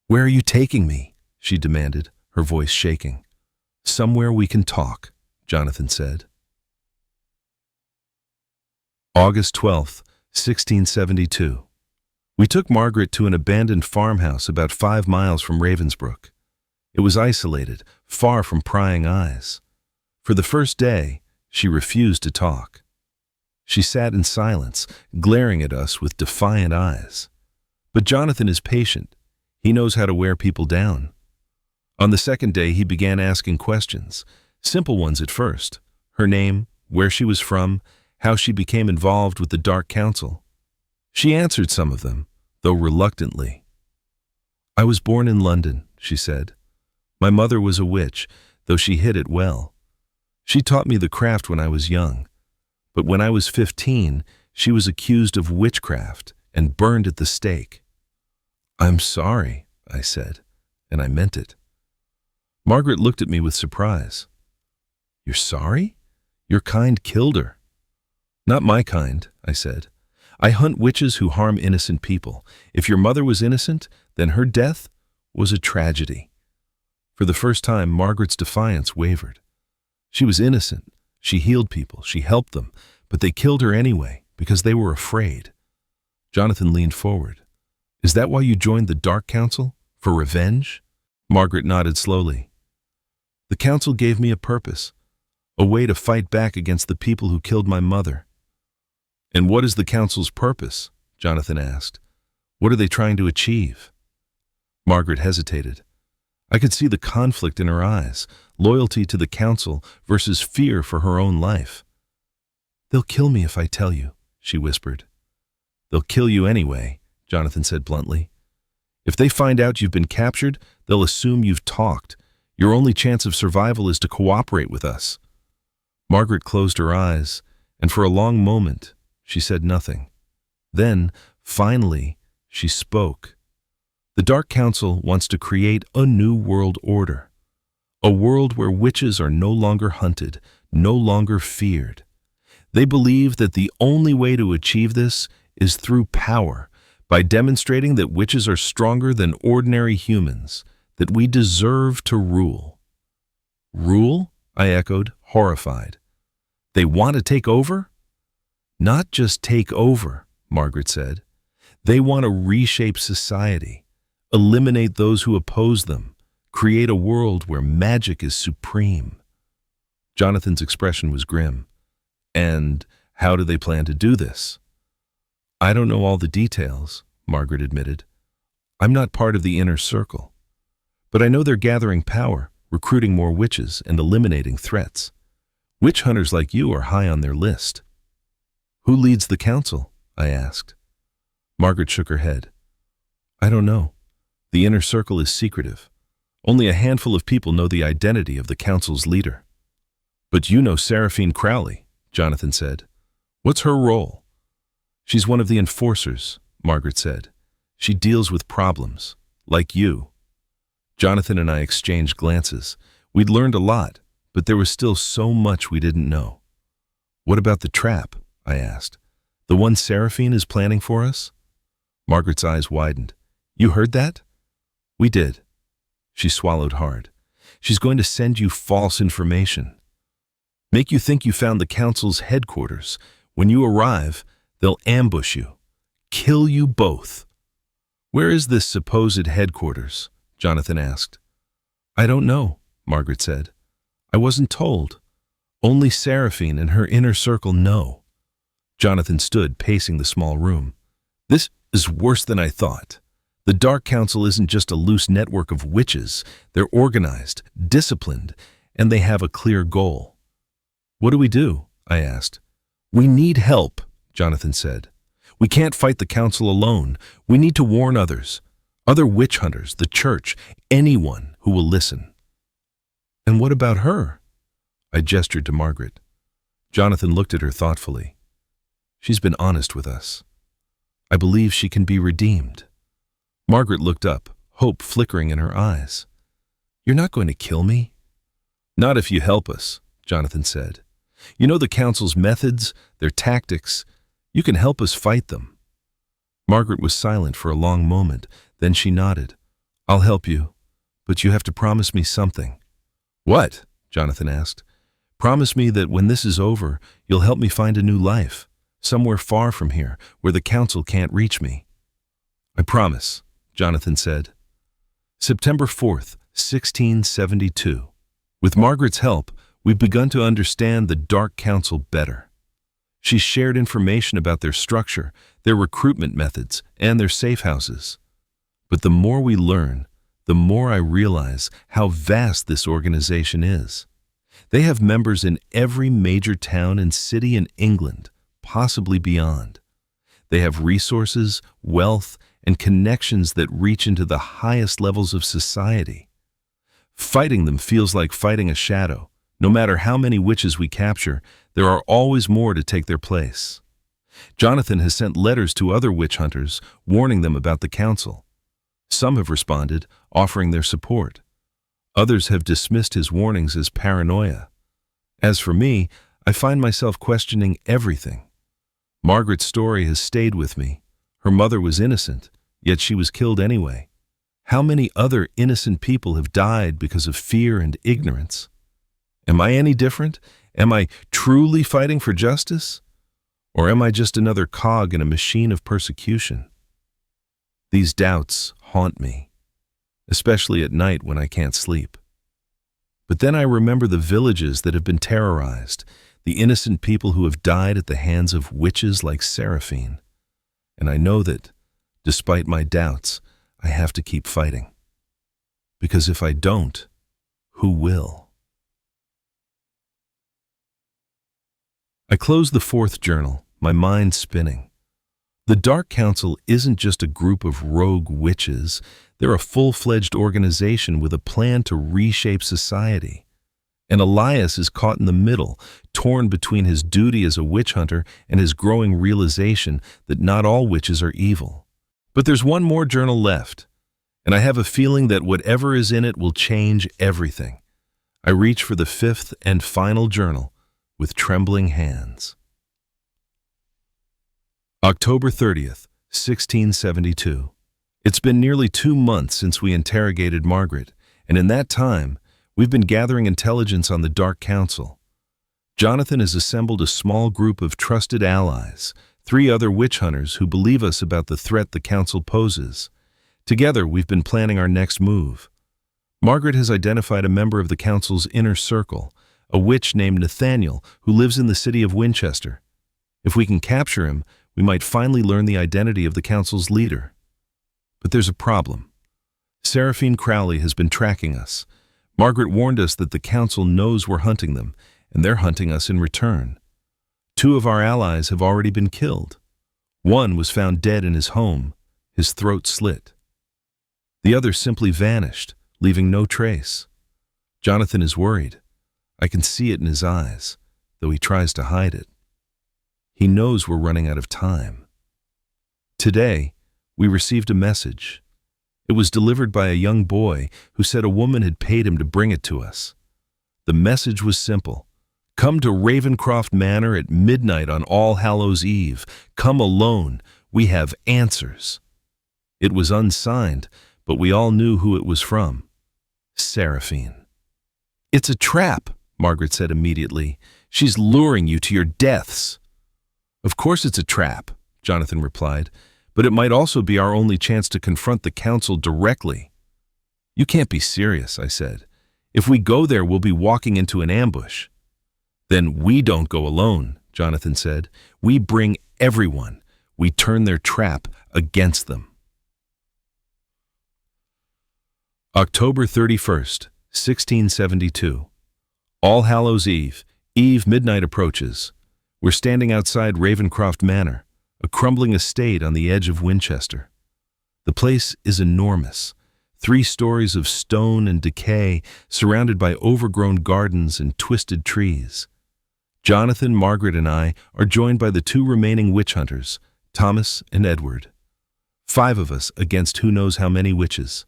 "Where are you taking me?" she demanded, her voice shaking. "Somewhere we can talk," Jonathan said. August 12th, 1672. We took Margaret to an abandoned farmhouse about 5 miles from Ravensbrook. It was isolated, far from prying eyes. For the first day, she refused to talk. She sat in silence, glaring at us with defiant eyes. But Jonathan is patient. He knows how to wear people down. On the second day, he began asking questions, simple ones at first. Her name, where she was from, how she became involved with the Dark Council. She answered some of them, though reluctantly. "I was born in London," she said. "My mother was a witch, though she hid it well. She taught me the craft when I was young. But when I was 15, she was accused of witchcraft and burned at the stake." "I'm sorry," I said, and I meant it. Margaret looked at me with surprise. You're sorry? Your kind killed her. Not my kind, I said. I hunt witches who harm innocent people. If your mother was innocent, then her death was a tragedy. For the first time, Margaret's defiance wavered. She was innocent. She healed people. She helped them. But they killed her anyway, because they were afraid. Jonathan leaned forward. Is that why you joined the Dark Council? For revenge? Margaret nodded slowly. The council gave me a purpose, a way to fight back against the people who killed my mother. And what is the council's purpose? Jonathan asked. What are they trying to achieve? Margaret hesitated. I could see the conflict in her eyes, loyalty to the council versus fear for her own life. They'll kill me if I tell you, she whispered. They'll kill you anyway, Jonathan said bluntly. If they find out you've been captured, they'll assume you've talked. Your only chance of survival is to cooperate with us. Margaret closed her eyes, and for a long moment, she said nothing. Then, finally, she spoke. The Dark Council wants to create a new world order. A world where witches are no longer hunted, no longer feared. They believe that the only way to achieve this is through power, by demonstrating that witches are stronger than ordinary humans, that we deserve to rule. Rule? I echoed, horrified. They want to take over? Not just take over, Margaret said. They want to reshape society, eliminate those who oppose them, create a world where magic is supreme. Jonathan's expression was grim. And how do they plan to do this? I don't know all the details, Margaret admitted. I'm not part of the inner circle. But I know they're gathering power, recruiting more witches, and eliminating threats. Witch hunters like you are high on their list. Who leads the council? I asked. Margaret shook her head. I don't know. The inner circle is secretive. Only a handful of people know the identity of the council's leader. But you know Seraphine Crowley, Jonathan said. What's her role? She's one of the enforcers, Margaret said. She deals with problems, like you. Jonathan and I exchanged glances. We'd learned a lot, but there was still so much we didn't know. What about the trap? I asked. The one Seraphine is planning for us? Margaret's eyes widened. You heard that? We did. She swallowed hard. She's going to send you false information. Make you think you found the council's headquarters. When you arrive, they'll ambush you. Kill you both. Where is this supposed headquarters? Jonathan asked. I don't know, Margaret said. I wasn't told. Only Seraphine and her inner circle know. Jonathan stood, pacing the small room. This is worse than I thought. The Dark Council isn't just a loose network of witches. They're organized, disciplined, and they have a clear goal. What do we do? I asked. We need help, Jonathan said. We can't fight the council alone. We need to warn others. Other witch hunters, the church, anyone who will listen. And what about her? I gestured to Margaret. Jonathan looked at her thoughtfully. She's been honest with us. I believe she can be redeemed. Margaret looked up, hope flickering in her eyes. You're not going to kill me? Not if you help us, Jonathan said. You know the council's methods, their tactics. You can help us fight them. Margaret was silent for a long moment. Then she nodded. I'll help you, but you have to promise me something. What? Jonathan asked. Promise me that when this is over, you'll help me find a new life, somewhere far from here, where the council can't reach me. I promise, Jonathan said. September 4th, 1672. With Margaret's help, we've begun to understand the Dark Council better. She shared information about their structure, their recruitment methods, and their safe houses. But the more we learn, the more I realize how vast this organization is. They have members in every major town and city in England, possibly beyond. They have resources, wealth, and connections that reach into the highest levels of society. Fighting them feels like fighting a shadow. No matter how many witches we capture, there are always more to take their place. Jonathan has sent letters to other witch hunters, warning them about the council. Some have responded, offering their support. Others have dismissed his warnings as paranoia. As for me, I find myself questioning everything. Margaret's story has stayed with me. Her mother was innocent, yet she was killed anyway. How many other innocent people have died because of fear and ignorance? Am I any different? Am I truly fighting for justice? Or am I just another cog in a machine of persecution? These doubts haunt me, especially at night when I can't sleep. But then I remember the villages that have been terrorized, the innocent people who have died at the hands of witches like Seraphine. And I know that, despite my doubts, I have to keep fighting. Because if I don't, who will? I close the fourth journal, my mind spinning. The Dark Council isn't just a group of rogue witches. They're a full-fledged organization with a plan to reshape society. And Elias is caught in the middle, torn between his duty as a witch hunter and his growing realization that not all witches are evil. But there's one more journal left, and I have a feeling that whatever is in it will change everything. I reach for the fifth and final journal with trembling hands. October 30th, 1672. It's been nearly 2 months since we interrogated Margaret, and in that time, we've been gathering intelligence on the Dark Council. Jonathan has assembled a small group of trusted allies, 3 other witch hunters who believe us about the threat the Council poses. Together, we've been planning our next move. Margaret has identified a member of the Council's inner circle, a witch named Nathaniel who lives in the city of Winchester. If we can capture him, we might finally learn the identity of the Council's leader. But there's a problem. Seraphine Crowley has been tracking us. Margaret warned us that the Council knows we're hunting them, and they're hunting us in return. 2 of our allies have already been killed. One was found dead in his home, his throat slit. The other simply vanished, leaving no trace. Jonathan is worried. I can see it in his eyes, though he tries to hide it. He knows we're running out of time. Today, we received a message. It was delivered by a young boy who said a woman had paid him to bring it to us. The message was simple. Come to Ravencroft Manor at midnight on All Hallows Eve. Come alone. We have answers. It was unsigned, but we all knew who it was from. Seraphine. It's a trap, Margaret said immediately. She's luring you to your deaths. Of course it's a trap, Jonathan replied, but it might also be our only chance to confront the Council directly. You can't be serious, I said. If we go there, we'll be walking into an ambush. Then we don't go alone, Jonathan said. We bring everyone. We turn their trap against them. October 31st, 1672. All Hallows Eve. Midnight approaches. We're standing outside Ravencroft Manor, a crumbling estate on the edge of Winchester. The place is enormous. 3 stories of stone and decay, surrounded by overgrown gardens and twisted trees. Jonathan, Margaret, and I are joined by the 2 remaining witch hunters, Thomas and Edward. 5 of us against who knows how many witches.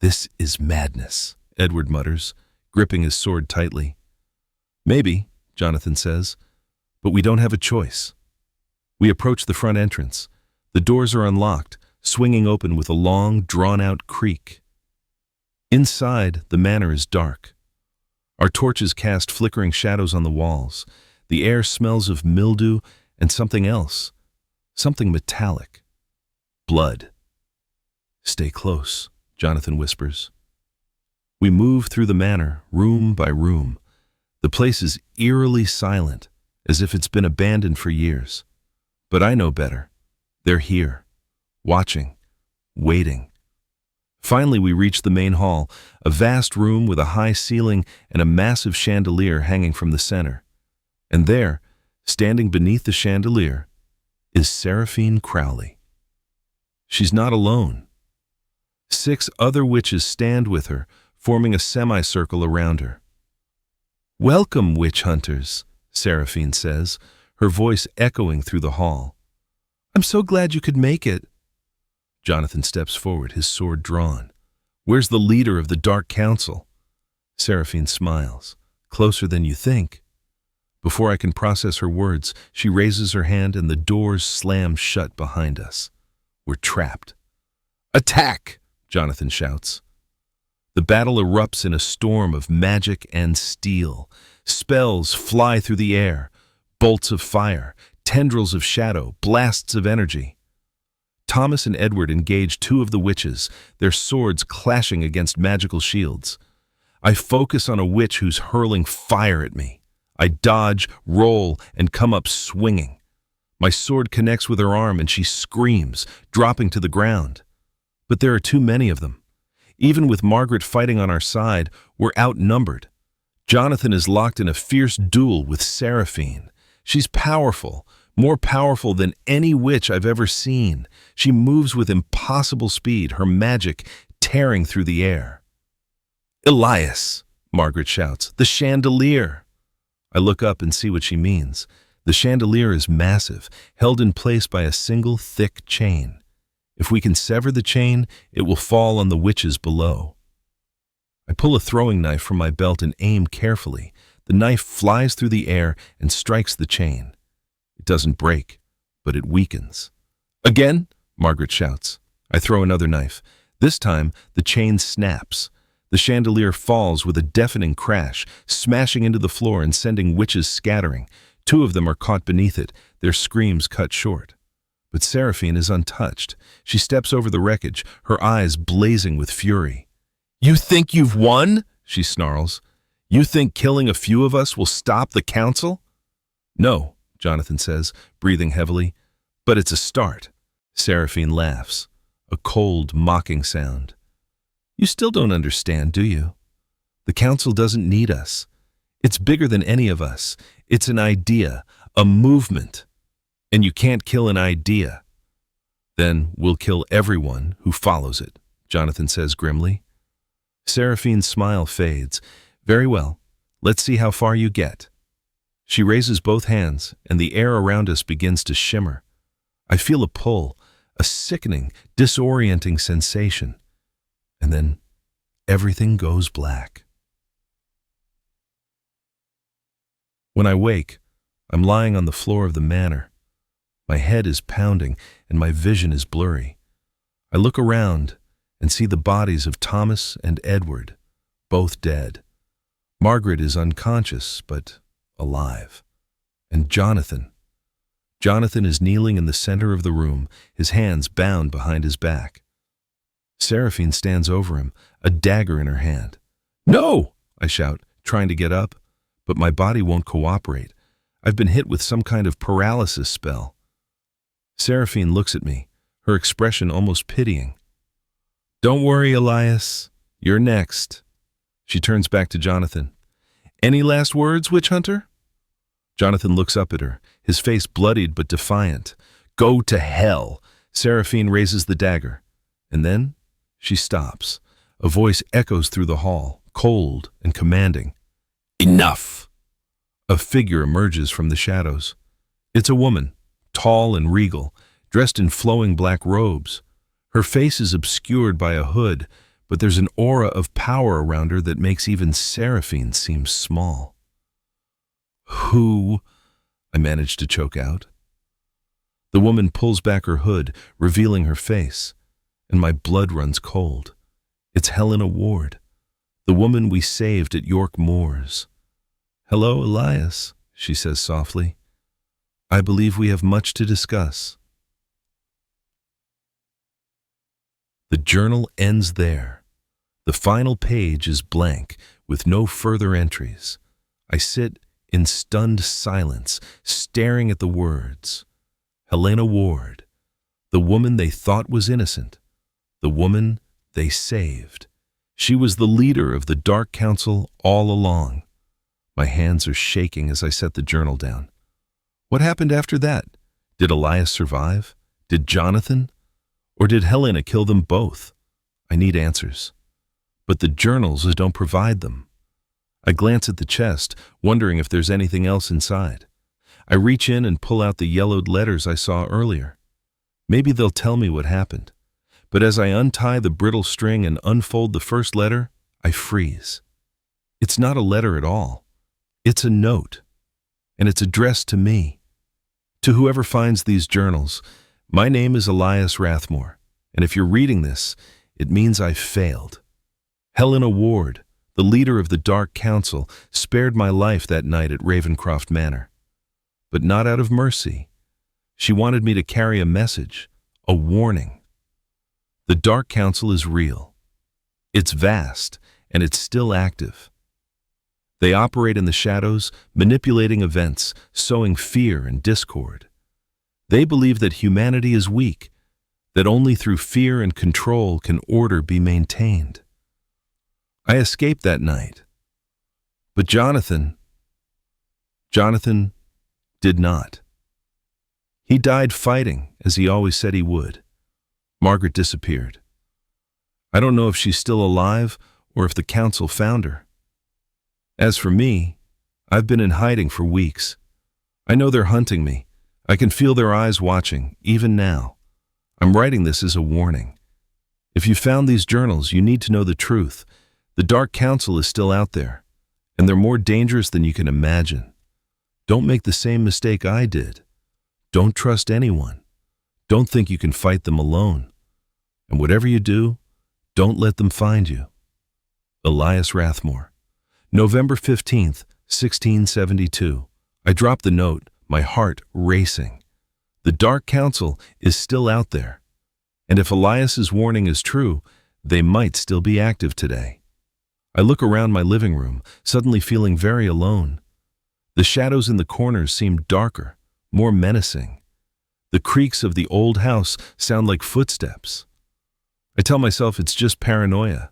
This is madness, Edward mutters, gripping his sword tightly. Maybe, Jonathan says, but we don't have a choice. We approach the front entrance. The doors are unlocked, swinging open with a long, drawn-out creak. Inside, the manor is dark. Our torches cast flickering shadows on the walls. The air smells of mildew and something else, something metallic. Blood. Stay close, Jonathan whispers. We move through the manor, room by room. The place is eerily silent, as if it's been abandoned for years. But I know better. They're here, watching, waiting. Finally, we reach the main hall, a vast room with a high ceiling and a massive chandelier hanging from the center. And there, standing beneath the chandelier, is Seraphine Crowley. She's not alone. 6 other witches stand with her, forming a semicircle around her. "Welcome, witch hunters," Seraphine says, her voice echoing through the hall. "I'm so glad you could make it." Jonathan steps forward, his sword drawn. "Where's the leader of the Dark Council?" Seraphine smiles. "Closer than you think," Before I can process her words, she raises her hand and the doors slam shut behind us. We're trapped. "Attack!" Jonathan shouts. The battle erupts in a storm of magic and steel. Spells fly through the air, bolts of fire, tendrils of shadow, blasts of energy. Thomas and Edward engage two of the witches, their swords clashing against magical shields. I focus on a witch who's hurling fire at me. I dodge, roll, and come up swinging. My sword connects with her arm and she screams, dropping to the ground. But there are too many of them. Even with Margaret fighting on our side, we're outnumbered. Jonathan is locked in a fierce duel with Seraphine. She's powerful, more powerful than any witch I've ever seen. She moves with impossible speed, her magic tearing through the air. "Elias!" Margaret shouts. "The chandelier!" I look up and see what she means. The chandelier is massive, held in place by a single thick chain. If we can sever the chain, it will fall on the witches below. I pull a throwing knife from my belt and aim carefully. The knife flies through the air and strikes the chain. It doesn't break, but it weakens. "Again?" Margaret shouts. I throw another knife. This time, the chain snaps. The chandelier falls with a deafening crash, smashing into the floor and sending witches scattering. Two of them are caught beneath it, their screams cut short. But Seraphine is untouched. She steps over the wreckage, her eyes blazing with fury. "You think you've won?" she snarls. "You think killing a few of us will stop the council?" "No," Jonathan says, breathing heavily, "but it's a start." Seraphine laughs, a cold, mocking sound. "You still don't understand, do you? The council doesn't need us. It's bigger than any of us. It's an idea, a movement. And you can't kill an idea." "Then we'll kill everyone who follows it," Jonathan says grimly. Seraphine's smile fades. "Very well, let's see how far you get." She raises both hands, and the air around us begins to shimmer. I feel a pull, a sickening, disorienting sensation. And then everything goes black. When I wake, I'm lying on the floor of the manor. My head is pounding and my vision is blurry. I look around and see the bodies of Thomas and Edward, both dead. Margaret is unconscious, but alive. And Jonathan is kneeling in the center of the room, his hands bound behind his back. Seraphine stands over him, a dagger in her hand. "No!" I shout, trying to get up, but my body won't cooperate. I've been hit with some kind of paralysis spell. Seraphine looks at me, her expression almost pitying. "Don't worry, Elias. You're next." She turns back to Jonathan. "Any last words, witch hunter?" Jonathan looks up at her, his face bloodied but defiant. "Go to hell!" Seraphine raises the dagger, and then she stops. A voice echoes through the hall, cold and commanding. "Enough!" A figure emerges from the shadows. It's a woman, tall and regal, dressed in flowing black robes. Her face is obscured by a hood, but there's an aura of power around her that makes even Seraphine seem small. "Who?" I manage to choke out. The woman pulls back her hood, revealing her face, and my blood runs cold. It's Helena Ward, the woman we saved at York Moors. "Hello, Elias," she says softly. "I believe we have much to discuss." The journal ends there. The final page is blank, with no further entries. I sit in stunned silence, staring at the words. Helena Ward, the woman they thought was innocent, the woman they saved. She was the leader of the Dark Council all along. My hands are shaking as I set the journal down. What happened after that? Did Elias survive? Did Jonathan? Or did Helena kill them both? I need answers. But the journals don't provide them. I glance at the chest, wondering if there's anything else inside. I reach in and pull out the yellowed letters I saw earlier. Maybe they'll tell me what happened. But as I untie the brittle string and unfold the first letter, I freeze. It's not a letter at all. It's a note. and it's addressed to me. To whoever finds these journals, my name is Elias Rathmore, and if you're reading this, it means I failed. Helena Ward, the leader of the Dark Council, spared my life that night at Ravencroft Manor. But not out of mercy. She wanted me to carry a message, a warning. The Dark Council is real. It's vast, and it's still active. They operate in the shadows, manipulating events, sowing fear and discord. They believe that humanity is weak, that only through fear and control can order be maintained. I escaped that night. But Jonathan did not. He died fighting, as he always said he would. Margaret disappeared. I don't know if she's still alive or if the council found her. As for me, I've been in hiding for weeks. I know they're hunting me. I can feel their eyes watching, even now. I'm writing this as a warning. If you found these journals, you need to know the truth. The Dark Council is still out there, and they're more dangerous than you can imagine. Don't make the same mistake I did. Don't trust anyone. Don't think you can fight them alone. And whatever you do, don't let them find you. Elias Rathmore. November 15th, 1672. I dropped the note, my heart racing. The Dark Council is still out there. And if Elias's warning is true, they might still be active today. I look around my living room, suddenly feeling very alone. The shadows in the corners seem darker, more menacing. The creaks of the old house sound like footsteps. I tell myself it's just paranoia,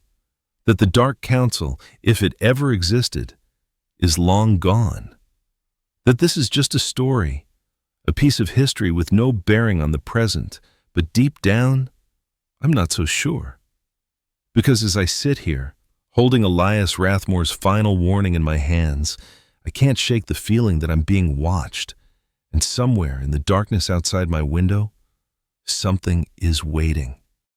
that the Dark Council, if it ever existed, is long gone. That this is just a story, a piece of history with no bearing on the present, but deep down, I'm not so sure. Because as I sit here, holding Elias Rathmore's final warning in my hands, I can't shake the feeling that I'm being watched, and somewhere in the darkness outside my window, something is waiting.